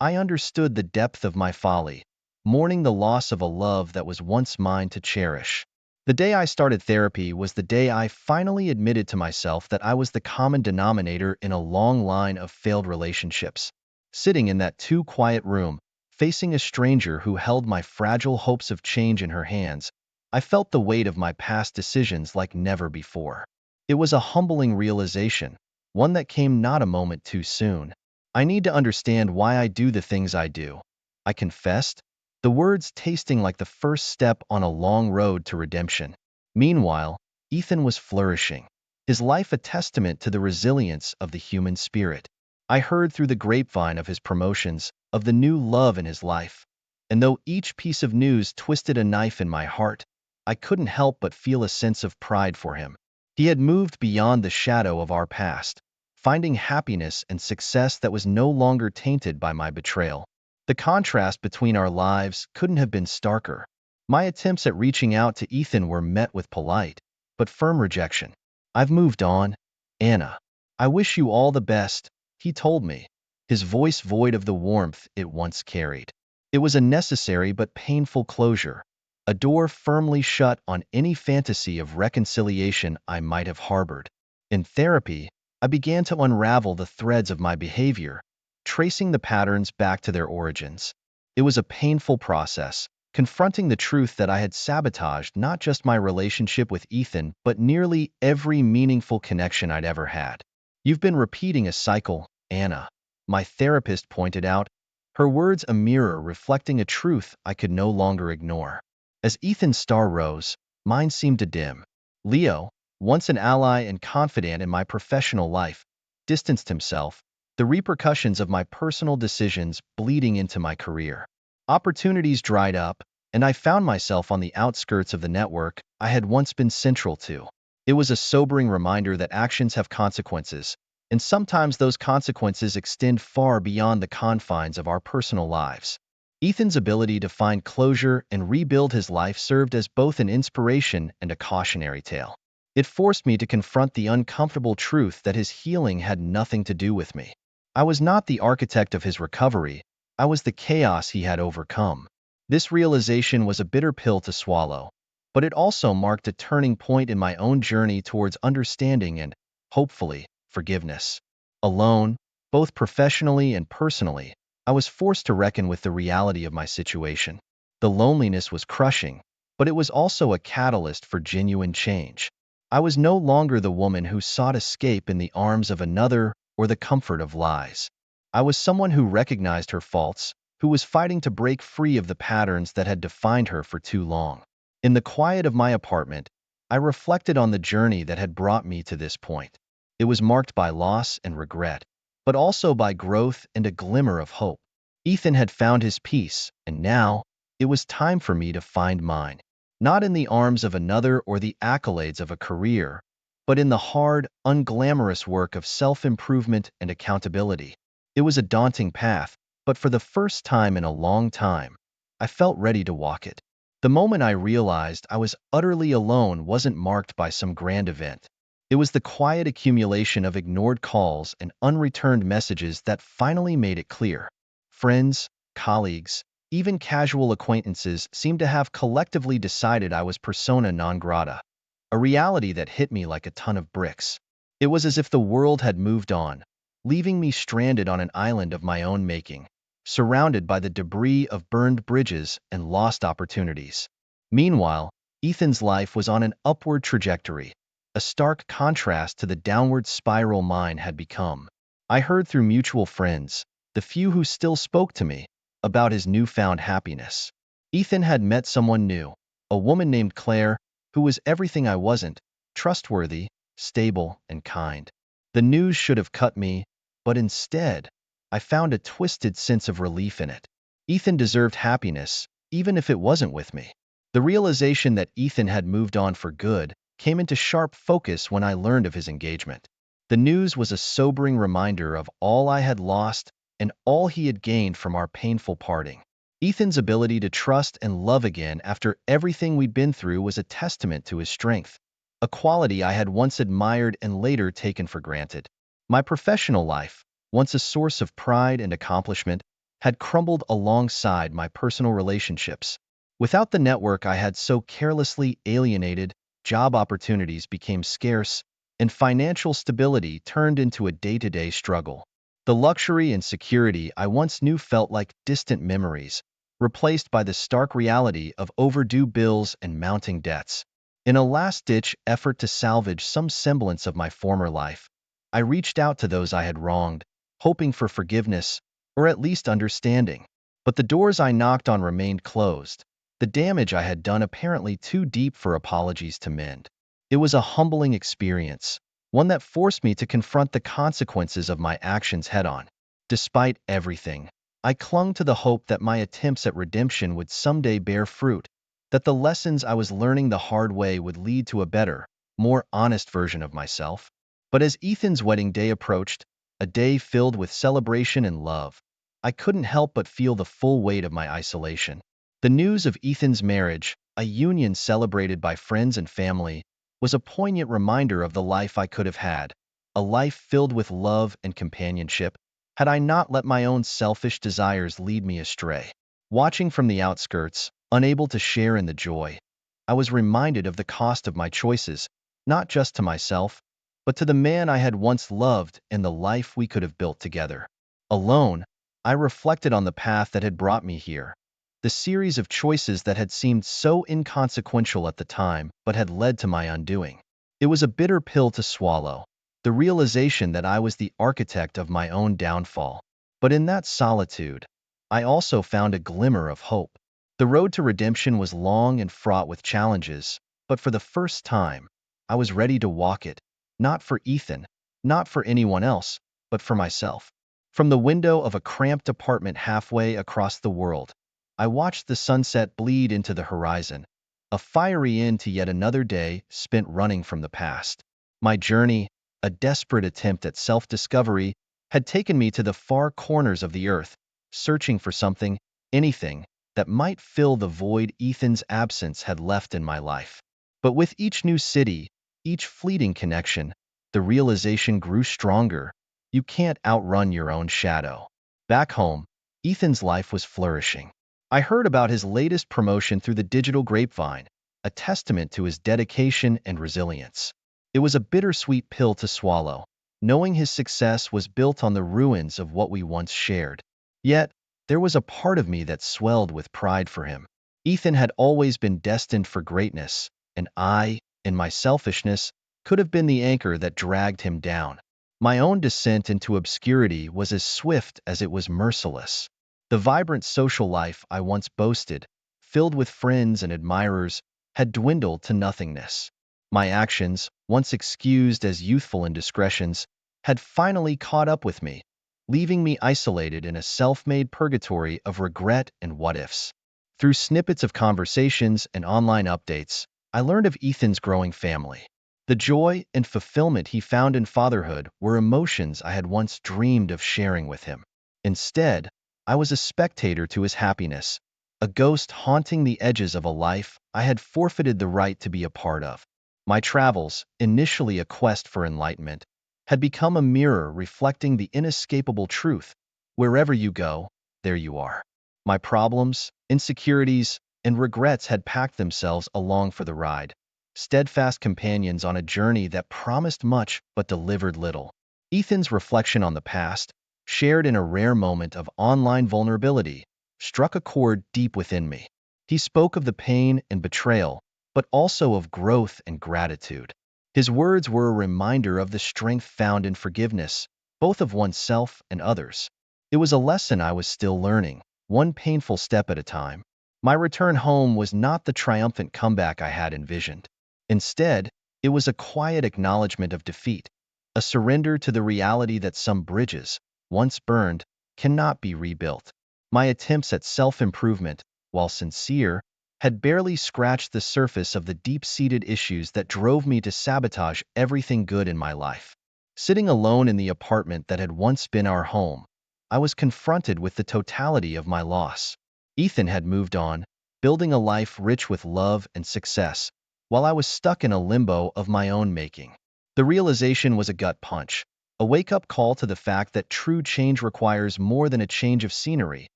Speaker 1: I understood the depth of my folly, mourning the loss of a love that was once mine to cherish. The day I started therapy was the day I finally admitted to myself that I was the common denominator in a long line of failed relationships. Sitting in that too quiet room, facing a stranger who held my fragile hopes of change in her hands, I felt the weight of my past decisions like never before. It was a humbling realization, one that came not a moment too soon. "I need to understand why I do the things I do," I confessed, the words tasting like the first step on a long road to redemption. Meanwhile, Ethan was flourishing, his life a testament to the resilience of the human spirit. I heard through the grapevine of his promotions, of the new love in his life, And though each piece of news twisted a knife in my heart, I couldn't help but feel a sense of pride for him. He had moved beyond the shadow of our past, finding happiness and success that was no longer tainted by my betrayal. The contrast between our lives couldn't have been starker. My attempts at reaching out to Ethan were met with polite, but firm rejection. "I've moved on, Anna. I wish you all the best," he told me, his voice void of the warmth it once carried. It was a necessary but painful closure, a door firmly shut on any fantasy of reconciliation I might have harbored. In therapy, I began to unravel the threads of my behavior, tracing the patterns back to their origins. It was a painful process, confronting the truth that I had sabotaged not just my relationship with Ethan, but nearly every meaningful connection I'd ever had. "You've been repeating a cycle, Anna," my therapist pointed out, her words a mirror reflecting a truth I could no longer ignore. As Ethan's star rose, mine seemed to dim. Leo, once an ally and confidant in my professional life, distanced himself, the repercussions of my personal decisions bleeding into my career. Opportunities dried up, and I found myself on the outskirts of the network I had once been central to. It was a sobering reminder that actions have consequences, and sometimes those consequences extend far beyond the confines of our personal lives. Ethan's ability to find closure and rebuild his life served as both an inspiration and a cautionary tale. It forced me to confront the uncomfortable truth that his healing had nothing to do with me. I was not the architect of his recovery, I was the chaos he had overcome. This realization was a bitter pill to swallow, but it also marked a turning point in my own journey towards understanding and, hopefully, forgiveness. Alone, both professionally and personally, I was forced to reckon with the reality of my situation. The loneliness was crushing, but it was also a catalyst for genuine change. I was no longer the woman who sought escape in the arms of another or the comfort of lies. I was someone who recognized her faults, who was fighting to break free of the patterns that had defined her for too long. In the quiet of my apartment, I reflected on the journey that had brought me to this point. It was marked by loss and regret, but also by growth and a glimmer of hope. Ethan had found his peace, and now it was time for me to find mine. Not in the arms of another or the accolades of a career, but in the hard, unglamorous work of self-improvement and accountability. It was a daunting path, but for the first time in a long time, I felt ready to walk it. The moment I realized I was utterly alone wasn't marked by some grand event. It was the quiet accumulation of ignored calls and unreturned messages that finally made it clear. Friends, colleagues, even casual acquaintances seemed to have collectively decided I was persona non grata, a reality that hit me like a ton of bricks. It was as if the world had moved on, leaving me stranded on an island of my own making, surrounded by the debris of burned bridges and lost opportunities. Meanwhile, Ethan's life was on an upward trajectory, a stark contrast to the downward spiral mine had become. I heard through mutual friends, the few who still spoke to me, about his newfound happiness. Ethan had met someone new, a woman named Claire, who was everything I wasn't, trustworthy, stable, and kind. The news should have cut me, but instead, I found a twisted sense of relief in it. Ethan deserved happiness, even if it wasn't with me. The realization that Ethan had moved on for good came into sharp focus when I learned of his engagement. The news was a sobering reminder of all I had lost and all he had gained from our painful parting. Ethan's ability to trust and love again after everything we'd been through was a testament to his strength, a quality I had once admired and later taken for granted. My professional life, once a source of pride and accomplishment, had crumbled alongside my personal relationships. Without the network I had so carelessly alienated, job opportunities became scarce, and financial stability turned into a day-to-day struggle. The luxury and security I once knew felt like distant memories, replaced by the stark reality of overdue bills and mounting debts. In a last-ditch effort to salvage some semblance of my former life, I reached out to those I had wronged, hoping for forgiveness, or at least understanding. But the doors I knocked on remained closed, the damage I had done apparently too deep for apologies to mend. It was a humbling experience, one that forced me to confront the consequences of my actions head-on. Despite everything, I clung to the hope that my attempts at redemption would someday bear fruit, that the lessons I was learning the hard way would lead to a better, more honest version of myself. But as Ethan's wedding day approached, a day filled with celebration and love, I couldn't help but feel the full weight of my isolation. The news of Ethan's marriage, a union celebrated by friends and family, was a poignant reminder of the life I could have had, a life filled with love and companionship, had I not let my own selfish desires lead me astray. Watching from the outskirts, unable to share in the joy, I was reminded of the cost of my choices, not just to myself, but to the man I had once loved and the life we could have built together. Alone, I reflected on the path that had brought me here, the series of choices that had seemed so inconsequential at the time but had led to my undoing. It was a bitter pill to swallow, the realization that I was the architect of my own downfall. But in that solitude, I also found a glimmer of hope. The road to redemption was long and fraught with challenges, but for the first time, I was ready to walk it, not for Ethan, not for anyone else, but for myself. From the window of a cramped apartment halfway across the world, I watched the sunset bleed into the horizon, a fiery end to yet another day spent running from the past. My journey, a desperate attempt at self-discovery, had taken me to the far corners of the earth, searching for something, anything, that might fill the void Ethan's absence had left in my life. But with each new city, each fleeting connection, the realization grew stronger. You can't outrun your own shadow. Back home, Ethan's life was flourishing. I heard about his latest promotion through the digital grapevine, a testament to his dedication and resilience. It was a bittersweet pill to swallow, knowing his success was built on the ruins of what we once shared. Yet, there was a part of me that swelled with pride for him. Ethan had always been destined for greatness, and I, in my selfishness, could have been the anchor that dragged him down. My own descent into obscurity was as swift as it was merciless. The vibrant social life I once boasted, filled with friends and admirers, had dwindled to nothingness. My actions, once excused as youthful indiscretions, had finally caught up with me, leaving me isolated in a self-made purgatory of regret and what-ifs. Through snippets of conversations and online updates, I learned of Ethan's growing family. The joy and fulfillment he found in fatherhood were emotions I had once dreamed of sharing with him. Instead, I was a spectator to his happiness, a ghost haunting the edges of a life I had forfeited the right to be a part of. My travels, initially a quest for enlightenment, had become a mirror reflecting the inescapable truth: wherever you go, there you are. My problems, insecurities, and regrets had packed themselves along for the ride, steadfast companions on a journey that promised much but delivered little. Ethan's reflection on the past, shared in a rare moment of online vulnerability, struck a chord deep within me. He spoke of the pain and betrayal, but also of growth and gratitude. His words were a reminder of the strength found in forgiveness, both of oneself and others. It was a lesson I was still learning, one painful step at a time. My return home was not the triumphant comeback I had envisioned. Instead, it was a quiet acknowledgement of defeat, a surrender to the reality that some bridges, once burned, cannot be rebuilt. My attempts at self-improvement, while sincere, had barely scratched the surface of the deep-seated issues that drove me to sabotage everything good in my life. Sitting alone in the apartment that had once been our home, I was confronted with the totality of my loss. Ethan had moved on, building a life rich with love and success, while I was stuck in a limbo of my own making. The realization was a gut punch, a wake-up call to the fact that true change requires more than a change of scenery.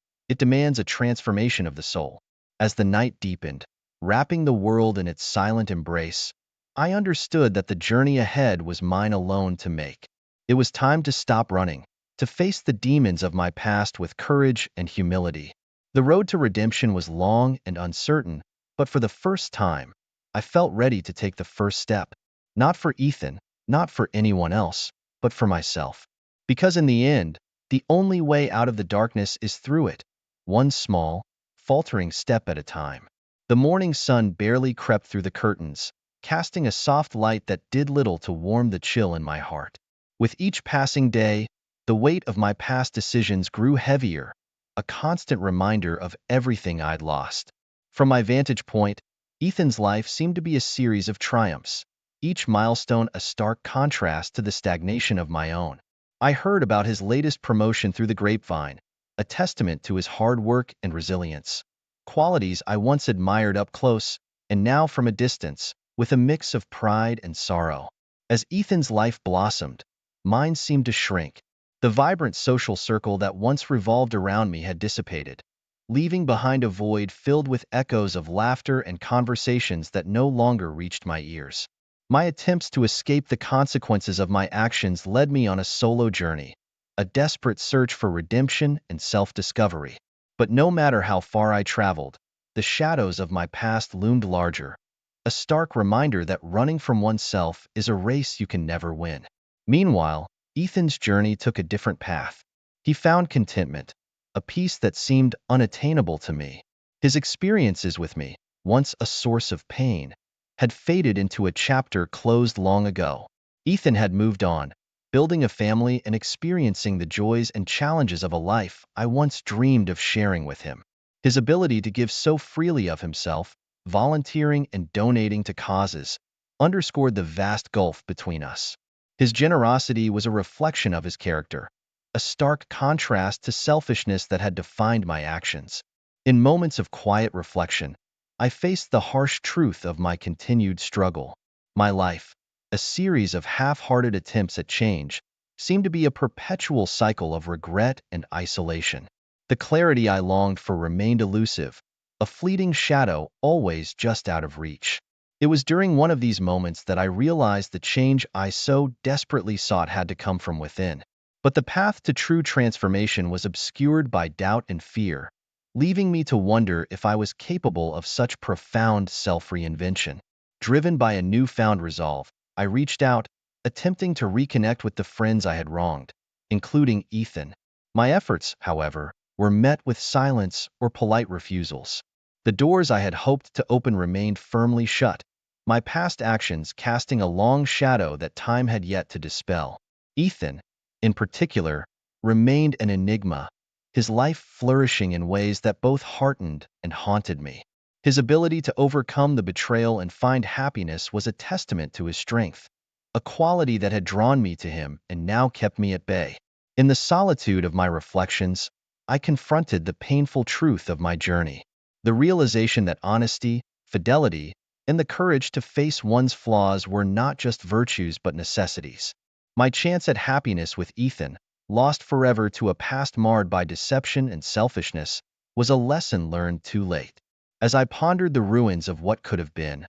Speaker 1: It demands a transformation of the soul. As the night deepened, wrapping the world in its silent embrace, I understood that the journey ahead was mine alone to make. It was time to stop running, to face the demons of my past with courage and humility. The road to redemption was long and uncertain, but for the first time, I felt ready to take the first step. Not for Ethan, not for anyone else, but for myself. Because in the end, the only way out of the darkness is through it, one small, faltering step at a time. The morning sun barely crept through the curtains, casting a soft light that did little to warm the chill in my heart. With each passing day, the weight of my past decisions grew heavier, a constant reminder of everything I'd lost. From my vantage point, Ethan's life seemed to be a series of triumphs, each milestone a stark contrast to the stagnation of my own. I heard about his latest promotion through the grapevine, a testament to his hard work and resilience. Qualities I once admired up close, and now from a distance, with a mix of pride and sorrow. As Ethan's life blossomed, mine seemed to shrink. The vibrant social circle that once revolved around me had dissipated, leaving behind a void filled with echoes of laughter and conversations that no longer reached my ears. My attempts to escape the consequences of my actions led me on a solo journey, a desperate search for redemption and self-discovery. But no matter how far I traveled, the shadows of my past loomed larger, a stark reminder that running from oneself is a race you can never win. Meanwhile, Ethan's journey took a different path. He found contentment, a peace that seemed unattainable to me. His experiences with me, once a source of pain, had faded into a chapter closed long ago. Ethan had moved on, building a family and experiencing the joys and challenges of a life I once dreamed of sharing with him. His ability to give so freely of himself, volunteering and donating to causes, underscored the vast gulf between us. His generosity was a reflection of his character, a stark contrast to selfishness that had defined my actions. In moments of quiet reflection, I faced the harsh truth of my continued struggle. My life, a series of half-hearted attempts at change, seemed to be a perpetual cycle of regret and isolation. The clarity I longed for remained elusive, a fleeting shadow always just out of reach. It was during one of these moments that I realized the change I so desperately sought had to come from within. But the path to true transformation was obscured by doubt and fear, leaving me to wonder if I was capable of such profound self-reinvention. Driven by a newfound resolve, I reached out, attempting to reconnect with the friends I had wronged, including Ethan. My efforts, however, were met with silence or polite refusals. The doors I had hoped to open remained firmly shut, my past actions casting a long shadow that time had yet to dispel. Ethan, in particular, remained an enigma, his life flourishing in ways that both heartened and haunted me. His ability to overcome the betrayal and find happiness was a testament to his strength, a quality that had drawn me to him and now kept me at bay. In the solitude of my reflections, I confronted the painful truth of my journey, the realization that honesty, fidelity, and the courage to face one's flaws were not just virtues but necessities. My chance at happiness with Ethan, lost forever to a past marred by deception and selfishness, was a lesson learned too late. As I pondered the ruins of what could have been,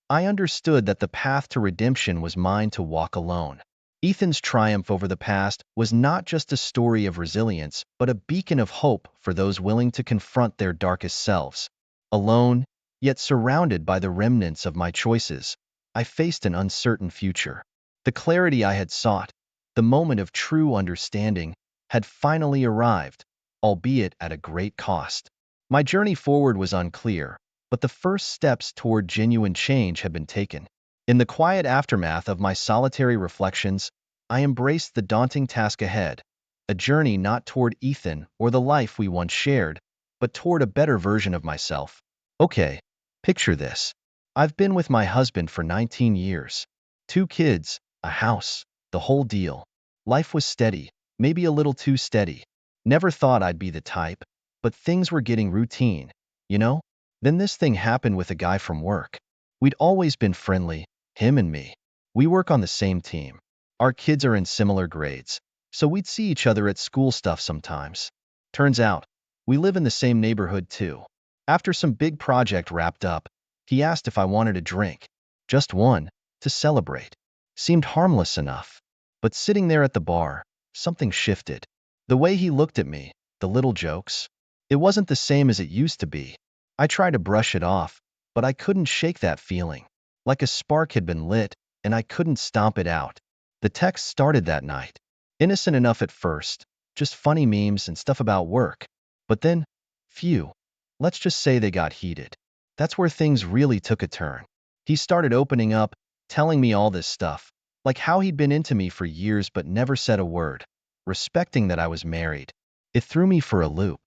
Speaker 1: I understood that the path to redemption was mine to walk alone. Ethan's triumph over the past was not just a story of resilience, but a beacon of hope for those willing to confront their darkest selves. Alone, yet surrounded by the remnants of my choices, I faced an uncertain future. The clarity I had sought, the moment of true understanding, had finally arrived, albeit at a great cost. My journey forward was unclear, but the first steps toward genuine change had been taken. In the quiet aftermath of my solitary reflections, I embraced the daunting task ahead, a journey not toward Ethan or the life we once shared, but toward a better version of myself. Okay, picture this. I've been with my husband for 19 years. 2 kids, a house, the whole deal. Life was steady, maybe a little too steady. Never thought I'd be the type, but things were getting routine, you know? Then this thing happened with a guy from work. We'd always been friendly, him and me. We work on the same team. Our kids are in similar grades, so we'd see each other at school stuff sometimes. Turns out, we live in the same neighborhood too. After some big project wrapped up, he asked if I wanted a drink. Just one, to celebrate. Seemed harmless enough. But sitting there at the bar, something shifted. The way he looked at me, the little jokes. It wasn't the same as it used to be. I tried to brush it off, but I couldn't shake that feeling. Like a spark had been lit, and I couldn't stomp it out. The text started that night. Innocent enough at first, just funny memes and stuff about work. But then, phew, let's just say they got heated. That's where things really took a turn. He started opening up, telling me all this stuff, like how he'd been into me for years but never said a word, respecting that I was married. It threw me for a loop.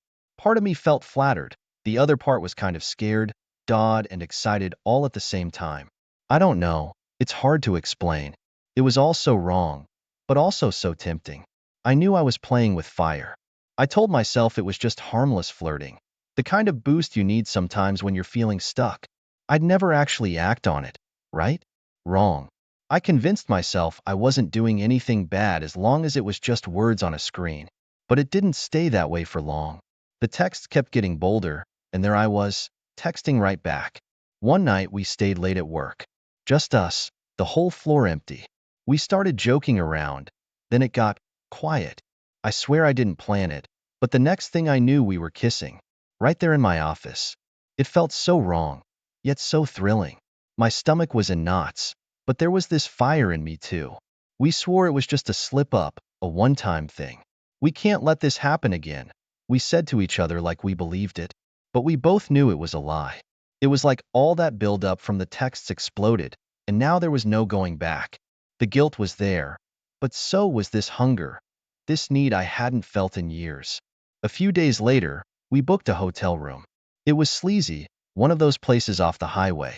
Speaker 1: Part of me felt flattered. The other part was kind of scared, awed, and excited all at the same time. I don't know. It's hard to explain. It was all so wrong, but also so tempting. I knew I was playing with fire. I told myself it was just harmless flirting, the kind of boost you need sometimes when you're feeling stuck. I'd never actually act on it, right? Wrong. I convinced myself I wasn't doing anything bad as long as it was just words on a screen. But it didn't stay that way for long. The texts kept getting bolder, and there I was, texting right back. One night we stayed late at work. Just us, the whole floor empty. We started joking around. Then it got quiet. I swear I didn't plan it, but the next thing I knew we were kissing. Right there in my office. It felt so wrong, yet so thrilling. My stomach was in knots, but there was this fire in me too. We swore it was just a slip-up, a one-time thing. We can't let this happen again, we said to each other like we believed it. But we both knew it was a lie. It was like all that build-up from the texts exploded, and now there was no going back. The guilt was there, but so was this hunger, this need I hadn't felt in years. A few days later, we booked a hotel room. It was sleazy, one of those places off the highway.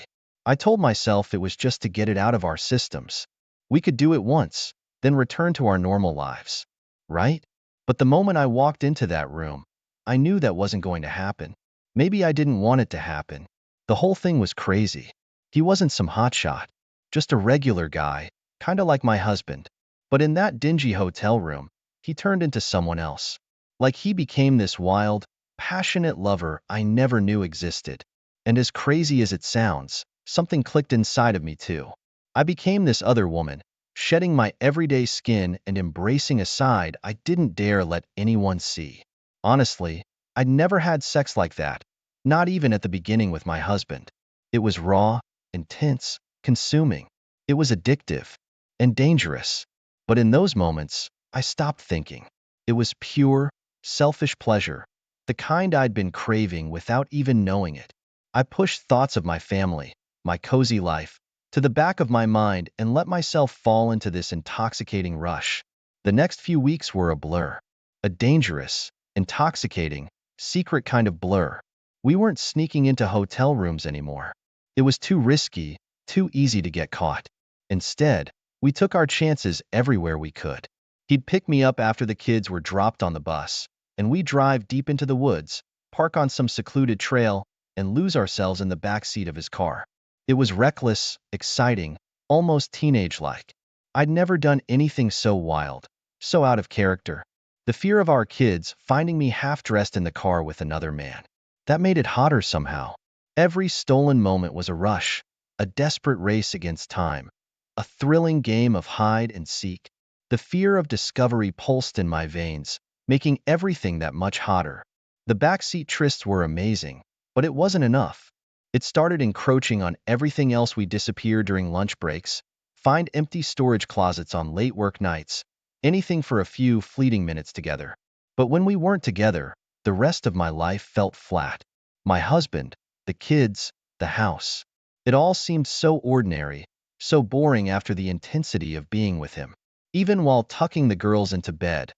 Speaker 1: I told myself it was just to get it out of our systems. We could do it once, then return to our normal lives. Right? But the moment I walked into that room, I knew that wasn't going to happen. Maybe I didn't want it to happen. The whole thing was crazy. He wasn't some hotshot, just a regular guy, kinda like my husband. But in that dingy hotel room, he turned into someone else. Like he became this wild, passionate lover I never knew existed. And as crazy as it sounds, something clicked inside of me too. I became this other woman, shedding my everyday skin and embracing a side I didn't dare let anyone see. Honestly, I'd never had sex like that, not even at the beginning with my husband. It was raw, intense, consuming. It was addictive and dangerous. But in those moments, I stopped thinking. It was pure, selfish pleasure, the kind I'd been craving without even knowing it. I pushed thoughts of my family, my cozy life, to the back of my mind and let myself fall into this intoxicating rush. The next few weeks were a blur, a dangerous, intoxicating, secret kind of blur. We weren't sneaking into hotel rooms anymore. It was too risky, too easy to get caught. Instead, we took our chances everywhere we could. He'd pick me up after the kids were dropped on the bus, and we'd drive deep into the woods, park on some secluded trail, and lose ourselves in the back seat of his car. It was reckless, exciting, almost teenage-like. I'd never done anything so wild, so out of character. The fear of our kids finding me half-dressed in the car with another man. That made it hotter somehow. Every stolen moment was a rush, a desperate race against time, a thrilling game of hide and seek. The fear of discovery pulsed in my veins, making everything that much hotter. The backseat trysts were amazing, but it wasn't enough. It started encroaching on everything else. We disappear during lunch breaks, find empty storage closets on late work nights, anything for a few fleeting minutes together. But when we weren't together, the rest of my life felt flat. My husband, the kids, the house. It all seemed so ordinary, so boring after the intensity of being with him. Even while tucking the girls into bed,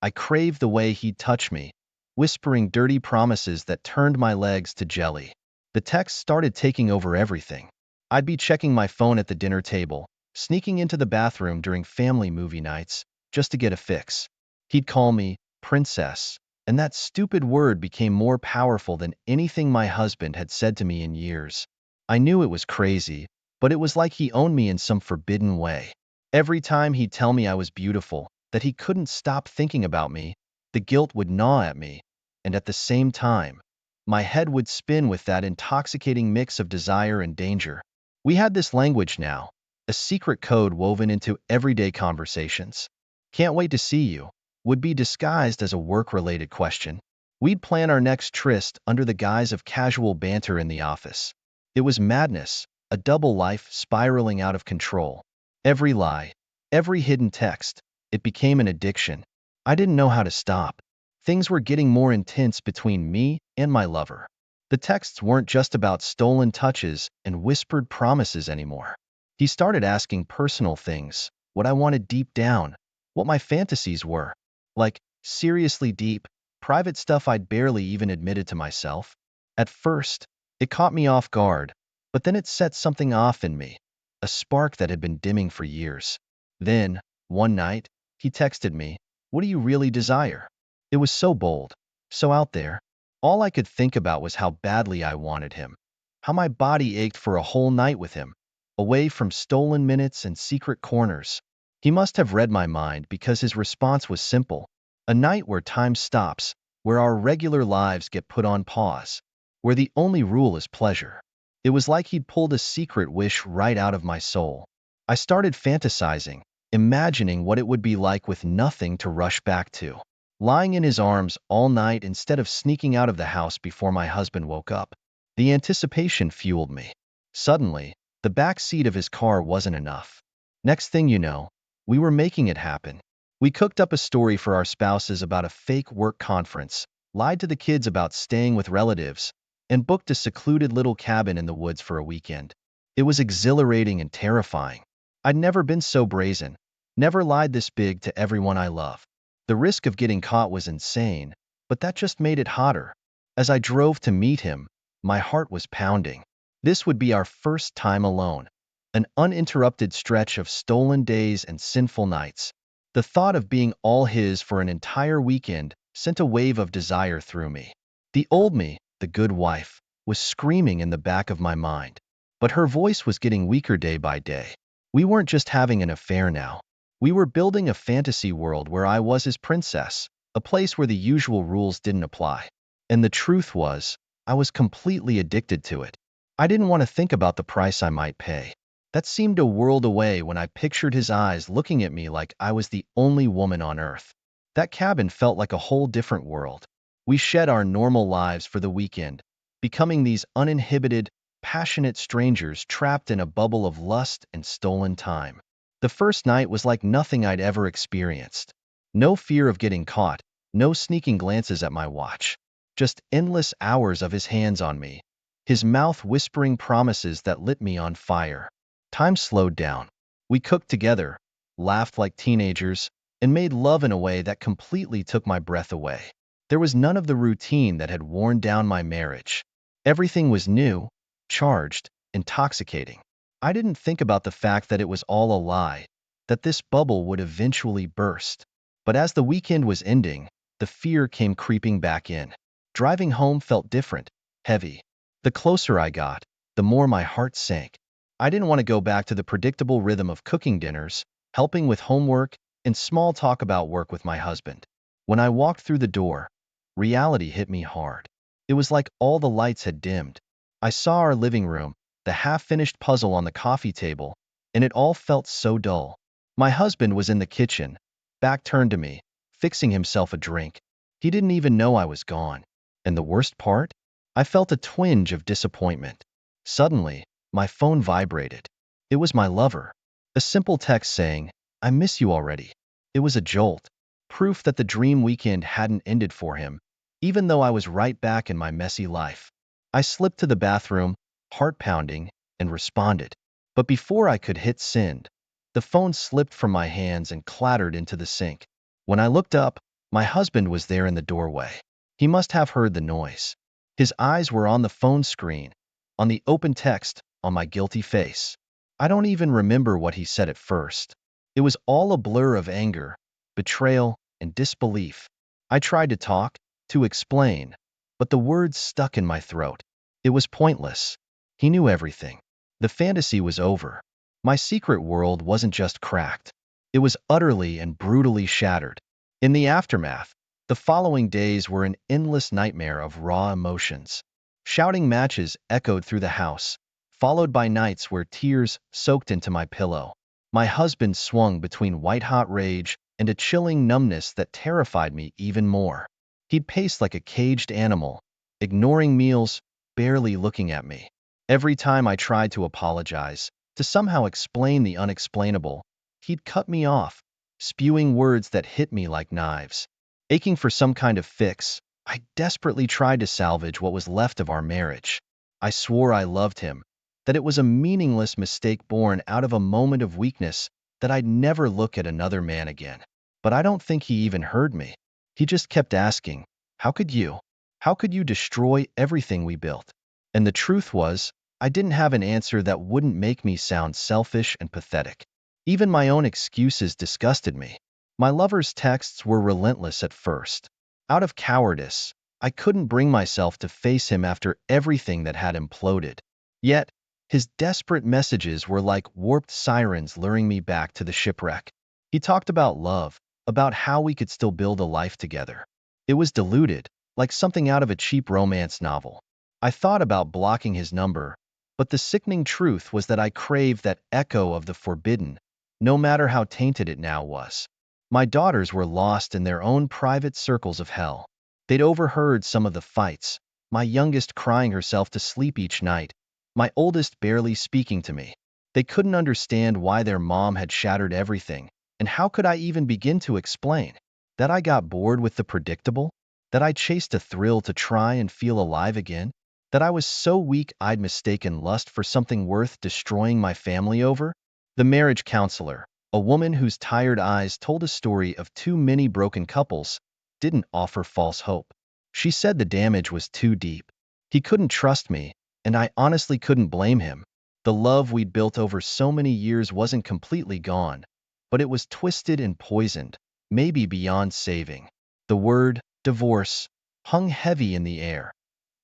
Speaker 1: I craved the way he'd touch me, whispering dirty promises that turned my legs to jelly. The texts started taking over everything. I'd be checking my phone at the dinner table, sneaking into the bathroom during family movie nights, just to get a fix. He'd call me princess, and that stupid word became more powerful than anything my husband had said to me in years. I knew it was crazy, but it was like he owned me in some forbidden way. Every time he'd tell me I was beautiful, that he couldn't stop thinking about me, the guilt would gnaw at me, and at the same time, my head would spin with that intoxicating mix of desire and danger. We had this language now, a secret code woven into everyday conversations. Can't wait to see you would be disguised as a work-related question. We'd plan our next tryst under the guise of casual banter in the office. It was madness, a double life spiraling out of control. Every lie, every hidden text, it became an addiction. I didn't know how to stop. Things were getting more intense between me and my lover. The texts weren't just about stolen touches and whispered promises anymore. He started asking personal things, what I wanted deep down, what my fantasies were. Like, seriously deep, private stuff I'd barely even admitted to myself. At first, it caught me off guard, but then it set something off in me, a spark that had been dimming for years. Then, one night, he texted me, "What do you really desire?" It was so bold, so out there. All I could think about was how badly I wanted him, how my body ached for a whole night with him, away from stolen minutes and secret corners. He must have read my mind because his response was simple: a night where time stops, where our regular lives get put on pause, where the only rule is pleasure. It was like he'd pulled a secret wish right out of my soul. I started fantasizing, imagining what it would be like with nothing to rush back to. Lying in his arms all night instead of sneaking out of the house before my husband woke up. The anticipation fueled me. Suddenly, the back seat of his car wasn't enough. Next thing you know, we were making it happen. We cooked up a story for our spouses about a fake work conference, lied to the kids about staying with relatives, and booked a secluded little cabin in the woods for a weekend. It was exhilarating and terrifying. I'd never been so brazen, never lied this big to everyone I love. The risk of getting caught was insane, but that just made it hotter. As I drove to meet him, my heart was pounding. This would be our first time alone, an uninterrupted stretch of stolen days and sinful nights. The thought of being all his for an entire weekend sent a wave of desire through me. The old me, the good wife, was screaming in the back of my mind, but her voice was getting weaker day by day. We weren't just having an affair now. We were building a fantasy world where I was his princess, a place where the usual rules didn't apply. And the truth was, I was completely addicted to it. I didn't want to think about the price I might pay. That seemed a world away when I pictured his eyes looking at me like I was the only woman on earth. That cabin felt like a whole different world. We shed our normal lives for the weekend, becoming these uninhibited, passionate strangers trapped in a bubble of lust and stolen time. The first night was like nothing I'd ever experienced. No fear of getting caught, no sneaking glances at my watch. Just endless hours of his hands on me, his mouth whispering promises that lit me on fire. Time slowed down. We cooked together, laughed like teenagers, and made love in a way that completely took my breath away. There was none of the routine that had worn down my marriage. Everything was new, charged, intoxicating. I didn't think about the fact that it was all a lie, that this bubble would eventually burst. But as the weekend was ending, the fear came creeping back in. Driving home felt different, heavy. The closer I got, the more my heart sank. I didn't want to go back to the predictable rhythm of cooking dinners, helping with homework, and small talk about work with my husband. When I walked through the door, reality hit me hard. It was like all the lights had dimmed. I saw our living room, the half-finished puzzle on the coffee table, and it all felt so dull. My husband was in the kitchen, back turned to me, fixing himself a drink. He didn't even know I was gone. And the worst part? I felt a twinge of disappointment. Suddenly, my phone vibrated. It was my lover. A simple text saying, "I miss you already." It was a jolt, proof that the dream weekend hadn't ended for him, even though I was right back in my messy life. I slipped to the bathroom, heart pounding, and responded. But before I could hit send, the phone slipped from my hands and clattered into the sink. When I looked up, my husband was there in the doorway. He must have heard the noise. His eyes were on the phone screen, on the open text, on my guilty face. I don't even remember what he said at first. It was all a blur of anger, betrayal, and disbelief. I tried to talk, to explain, but the words stuck in my throat. It was pointless. He knew everything. The fantasy was over. My secret world wasn't just cracked. It was utterly and brutally shattered. In the aftermath, the following days were an endless nightmare of raw emotions. Shouting matches echoed through the house, followed by nights where tears soaked into my pillow. My husband swung between white-hot rage and a chilling numbness that terrified me even more. He'd pace like a caged animal, ignoring meals, barely looking at me. Every time I tried to apologize, to somehow explain the unexplainable, he'd cut me off, spewing words that hit me like knives. Aching for some kind of fix, I desperately tried to salvage what was left of our marriage. I swore I loved him, that it was a meaningless mistake born out of a moment of weakness, that I'd never look at another man again. But I don't think he even heard me. He just kept asking, How could you? How could you destroy everything we built? And the truth was, I didn't have an answer that wouldn't make me sound selfish and pathetic. Even my own excuses disgusted me. My lover's texts were relentless at first. Out of cowardice, I couldn't bring myself to face him after everything that had imploded. Yet, his desperate messages were like warped sirens luring me back to the shipwreck. He talked about love, about how we could still build a life together. It was diluted, like something out of a cheap romance novel. I thought about blocking his number, but the sickening truth was that I craved that echo of the forbidden, no matter how tainted it now was. My daughters were lost in their own private circles of hell. They'd overheard some of the fights, my youngest crying herself to sleep each night, my oldest barely speaking to me. They couldn't understand why their mom had shattered everything, and how could I even begin to explain? That I got bored with the predictable? That I chased a thrill to try and feel alive again? That I was so weak I'd mistaken lust for something worth destroying my family over? The marriage counselor, a woman whose tired eyes told a story of too many broken couples, didn't offer false hope. She said the damage was too deep. He couldn't trust me, and I honestly couldn't blame him. The love we'd built over so many years wasn't completely gone, but it was twisted and poisoned, maybe beyond saving. The word, divorce, hung heavy in the air,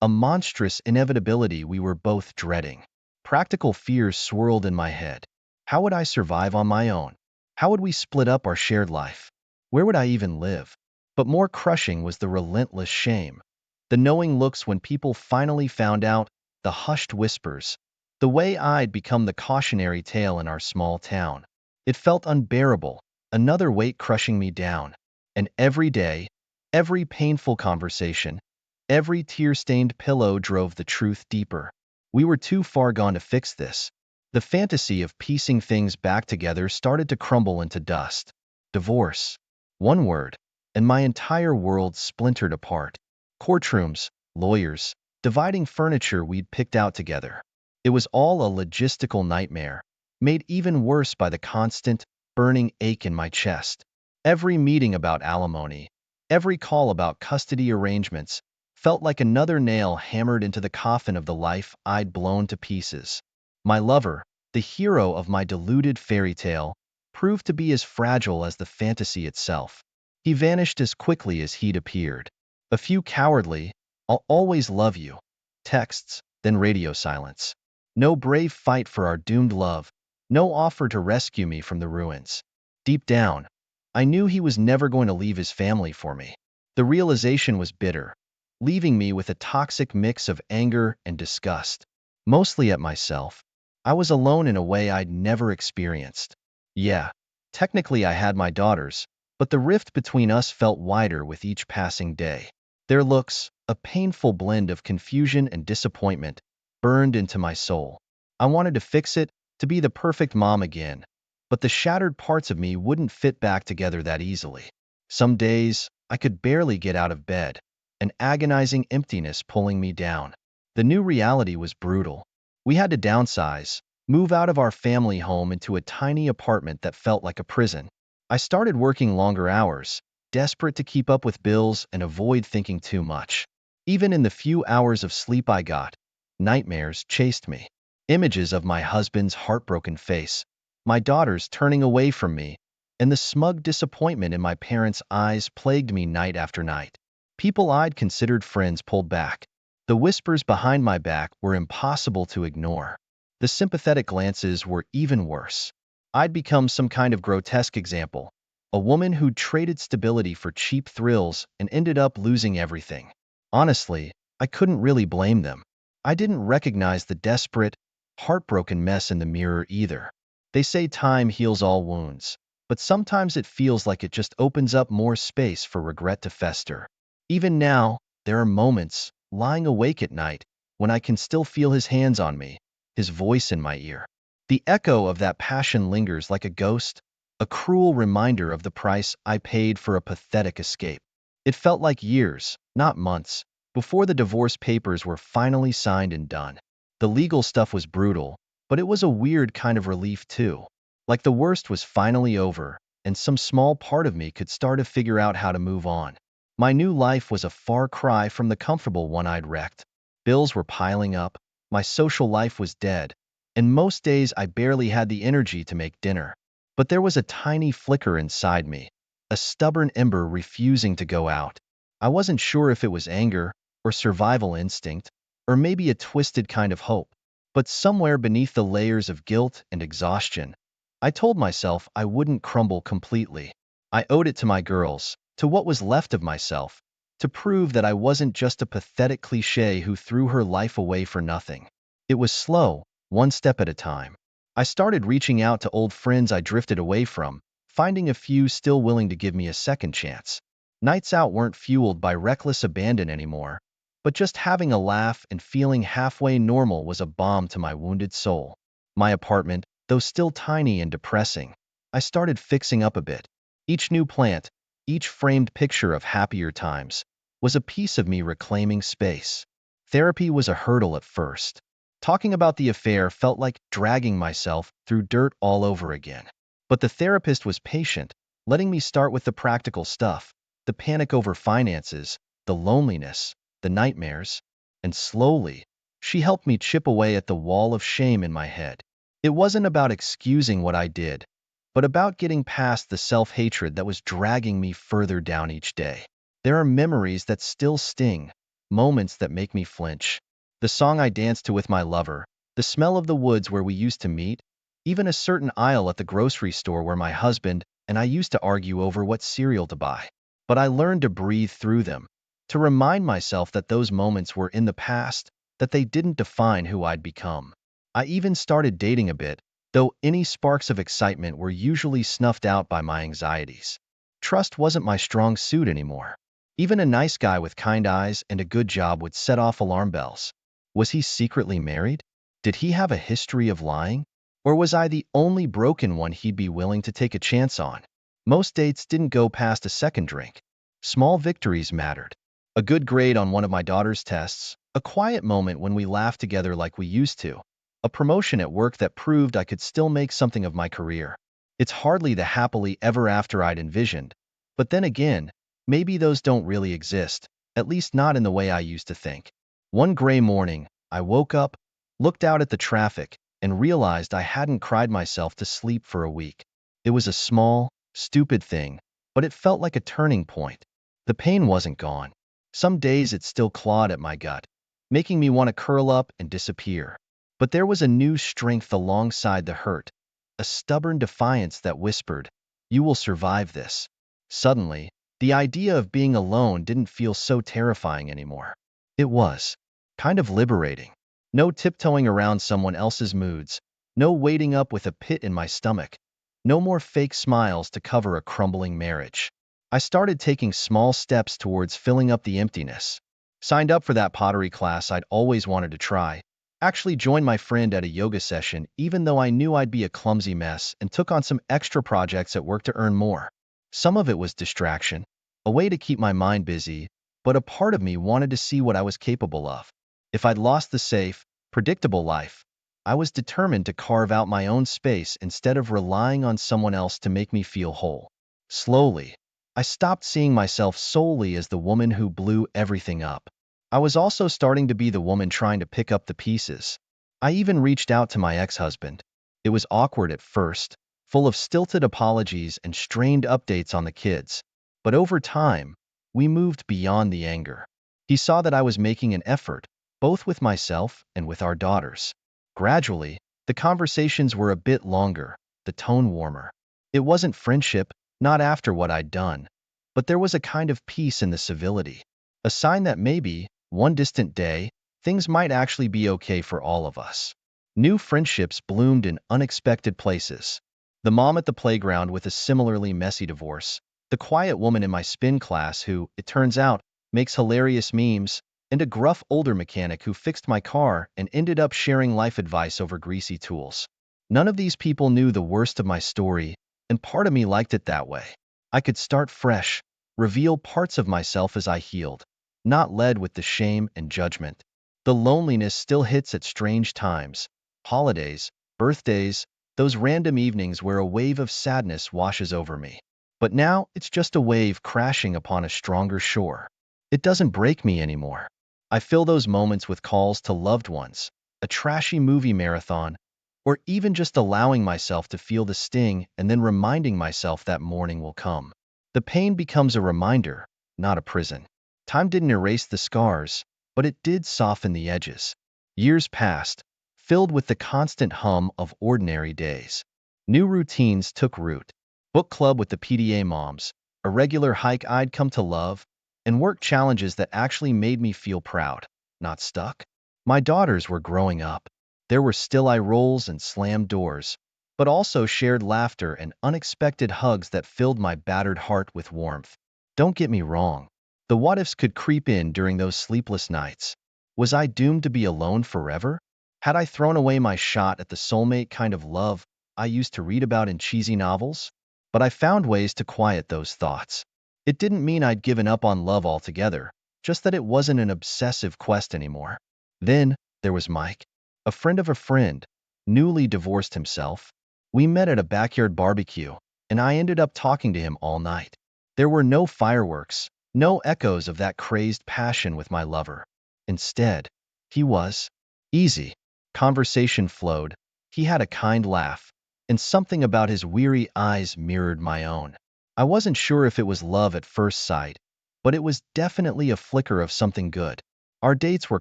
Speaker 1: a monstrous inevitability we were both dreading. Practical fears swirled in my head. How would I survive on my own? How would we split up our shared life? Where would I even live? But more crushing was the relentless shame. The knowing looks when people finally found out, the hushed whispers, the way I'd become the cautionary tale in our small town. It felt unbearable, another weight crushing me down. And every day, every painful conversation, every tear-stained pillow drove the truth deeper. We were too far gone to fix this. The fantasy of piecing things back together started to crumble into dust. Divorce. One word, and my entire world splintered apart. Courtrooms, lawyers, dividing furniture we'd picked out together. It was all a logistical nightmare, made even worse by the constant, burning ache in my chest. Every meeting about alimony, every call about custody arrangements, felt like another nail hammered into the coffin of the life I'd blown to pieces. My lover, the hero of my deluded fairy tale, proved to be as fragile as the fantasy itself. He vanished as quickly as he'd appeared. A few cowardly, "I'll always love you" texts, then radio silence. No brave fight for our doomed love, no offer to rescue me from the ruins. Deep down, I knew he was never going to leave his family for me. The realization was bitter, leaving me with a toxic mix of anger and disgust. Mostly at myself. I was alone in a way I'd never experienced. Yeah, technically I had my daughters, but the rift between us felt wider with each passing day. Their looks, a painful blend of confusion and disappointment, burned into my soul. I wanted to fix it, to be the perfect mom again, but the shattered parts of me wouldn't fit back together that easily. Some days, I could barely get out of bed, an agonizing emptiness pulling me down. The new reality was brutal. We had to downsize, move out of our family home into a tiny apartment that felt like a prison. I started working longer hours, desperate to keep up with bills and avoid thinking too much. Even in the few hours of sleep I got, nightmares chased me. Images of my husband's heartbroken face, my daughters turning away from me, and the smug disappointment in my parents' eyes plagued me night after night. People I'd considered friends pulled back. The whispers behind my back were impossible to ignore. The sympathetic glances were even worse. I'd become some kind of grotesque example, a woman who'd traded stability for cheap thrills and ended up losing everything. Honestly, I couldn't really blame them. I didn't recognize the desperate, heartbroken mess in the mirror either. They say time heals all wounds, but sometimes it feels like it just opens up more space for regret to fester. Even now, there are moments, lying awake at night, when I can still feel his hands on me, his voice in my ear. The echo of that passion lingers like a ghost, a cruel reminder of the price I paid for a pathetic escape. It felt like years, not months, before the divorce papers were finally signed and done. The legal stuff was brutal, but it was a weird kind of relief too. Like the worst was finally over, and some small part of me could start to figure out how to move on. My new life was a far cry from the comfortable one I'd wrecked. Bills were piling up, my social life was dead, and most days I barely had the energy to make dinner. But there was a tiny flicker inside me, a stubborn ember refusing to go out. I wasn't sure if it was anger, or survival instinct, or maybe a twisted kind of hope. But somewhere beneath the layers of guilt and exhaustion, I told myself I wouldn't crumble completely. I owed it to my girls, to what was left of myself, to prove that I wasn't just a pathetic cliché who threw her life away for nothing. It was slow, one step at a time. I started reaching out to old friends I drifted away from, finding a few still willing to give me a second chance. Nights out weren't fueled by reckless abandon anymore, but just having a laugh and feeling halfway normal was a balm to my wounded soul. My apartment, though still tiny and depressing, I started fixing up a bit. Each new plant, each framed picture of happier times, was a piece of me reclaiming space. Therapy was a hurdle at first. Talking about the affair felt like dragging myself through dirt all over again. But the therapist was patient, letting me start with the practical stuff, the panic over finances, the loneliness, the nightmares, and slowly, she helped me chip away at the wall of shame in my head. It wasn't about excusing what I did, but about getting past the self-hatred that was dragging me further down each day. There are memories that still sting, moments that make me flinch. The song I danced to with my lover, the smell of the woods where we used to meet, even a certain aisle at the grocery store where my husband and I used to argue over what cereal to buy. But I learned to breathe through them, to remind myself that those moments were in the past, that they didn't define who I'd become. I even started dating a bit, though any sparks of excitement were usually snuffed out by my anxieties. Trust wasn't my strong suit anymore. Even a nice guy with kind eyes and a good job would set off alarm bells. Was he secretly married? Did he have a history of lying? Or was I the only broken one he'd be willing to take a chance on? Most dates didn't go past a second drink. Small victories mattered. A good grade on one of my daughter's tests, a quiet moment when we laughed together like we used to, a promotion at work that proved I could still make something of my career. It's hardly the happily ever after I'd envisioned, but then again, maybe those don't really exist, at least not in the way I used to think. One gray morning, I woke up, looked out at the traffic, and realized I hadn't cried myself to sleep for a week. It was a small, stupid thing, but it felt like a turning point. The pain wasn't gone. Some days it still clawed at my gut, making me want to curl up and disappear. But there was a new strength alongside the hurt, a stubborn defiance that whispered, "You will survive this." Suddenly, the idea of being alone didn't feel so terrifying anymore. It was kind of liberating. No tiptoeing around someone else's moods, no waiting up with a pit in my stomach, no more fake smiles to cover a crumbling marriage. I started taking small steps towards filling up the emptiness. Signed up for that pottery class I'd always wanted to try. Actually joined my friend at a yoga session even though I knew I'd be a clumsy mess, and took on some extra projects at work to earn more. Some of it was distraction, a way to keep my mind busy, but a part of me wanted to see what I was capable of. If I'd lost the safe, predictable life, I was determined to carve out my own space instead of relying on someone else to make me feel whole. Slowly, I stopped seeing myself solely as the woman who blew everything up. I was also starting to be the woman trying to pick up the pieces. I even reached out to my ex-husband. It was awkward at first, full of stilted apologies and strained updates on the kids. But over time, we moved beyond the anger. He saw that I was making an effort, both with myself and with our daughters. Gradually, the conversations were a bit longer, the tone warmer. It wasn't friendship, not after what I'd done, but there was a kind of peace in the civility. A sign that maybe, one distant day, things might actually be okay for all of us. New friendships bloomed in unexpected places. The mom at the playground with a similarly messy divorce, the quiet woman in my spin class who, it turns out, makes hilarious memes, and a gruff older mechanic who fixed my car and ended up sharing life advice over greasy tools. None of these people knew the worst of my story, and part of me liked it that way. I could start fresh, reveal parts of myself as I healed, not led with the shame and judgment. The loneliness still hits at strange times, holidays, birthdays, those random evenings where a wave of sadness washes over me. But now it's just a wave crashing upon a stronger shore. It doesn't break me anymore. I fill those moments with calls to loved ones, a trashy movie marathon, or even just allowing myself to feel the sting and then reminding myself that morning will come. The pain becomes a reminder, not a prison. Time didn't erase the scars, but it did soften the edges. Years passed, filled with the constant hum of ordinary days. New routines took root. Book club with the PDA moms, a regular hike I'd come to love, and work challenges that actually made me feel proud, not stuck. My daughters were growing up. There were still eye rolls and slammed doors, but also shared laughter and unexpected hugs that filled my battered heart with warmth. Don't get me wrong. The what-ifs could creep in during those sleepless nights. Was I doomed to be alone forever? Had I thrown away my shot at the soulmate kind of love I used to read about in cheesy novels? But I found ways to quiet those thoughts. It didn't mean I'd given up on love altogether, just that it wasn't an obsessive quest anymore. Then there was Mike, a friend of a friend, newly divorced himself. We met at a backyard barbecue, and I ended up talking to him all night. There were no fireworks, no echoes of that crazed passion with my lover. Instead, he was easy. Conversation flowed. He had a kind laugh, and something about his weary eyes mirrored my own. I wasn't sure if it was love at first sight, but it was definitely a flicker of something good. Our dates were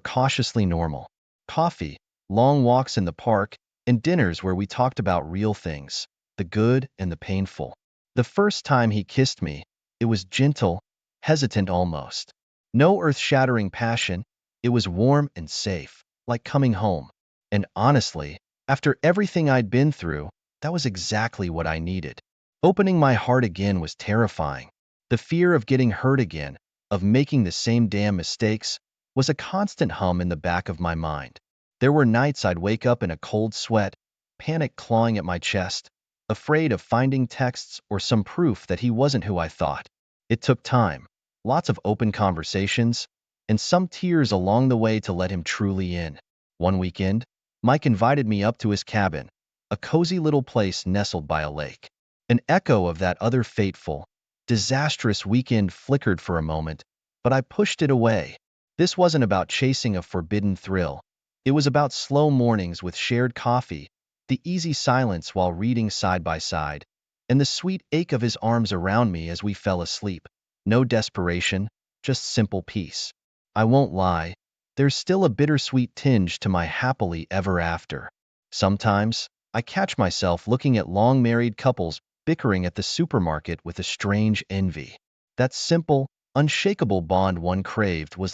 Speaker 1: cautiously normal. Coffee, long walks in the park, and dinners where we talked about real things, the good and the painful. The first time he kissed me, it was gentle, hesitant almost. No earth-shattering passion, it was warm and safe, like coming home. And honestly, after everything I'd been through, that was exactly what I needed. Opening my heart again was terrifying. The fear of getting hurt again, of making the same damn mistakes, was a constant hum in the back of my mind. There were nights I'd wake up in a cold sweat, panic clawing at my chest, afraid of finding texts or some proof that he wasn't who I thought. It took time, lots of open conversations, and some tears along the way to let him truly in. One weekend, Mike invited me up to his cabin, a cozy little place nestled by a lake. An echo of that other fateful, disastrous weekend flickered for a moment, but I pushed it away. This wasn't about chasing a forbidden thrill. It was about slow mornings with shared coffee, the easy silence while reading side by side, and the sweet ache of his arms around me as we fell asleep. No desperation, just simple peace. I won't lie, there's still a bittersweet tinge to my happily ever after. Sometimes, I catch myself looking at long-married couples bickering at the supermarket with a strange envy. That simple, unshakable bond one craved was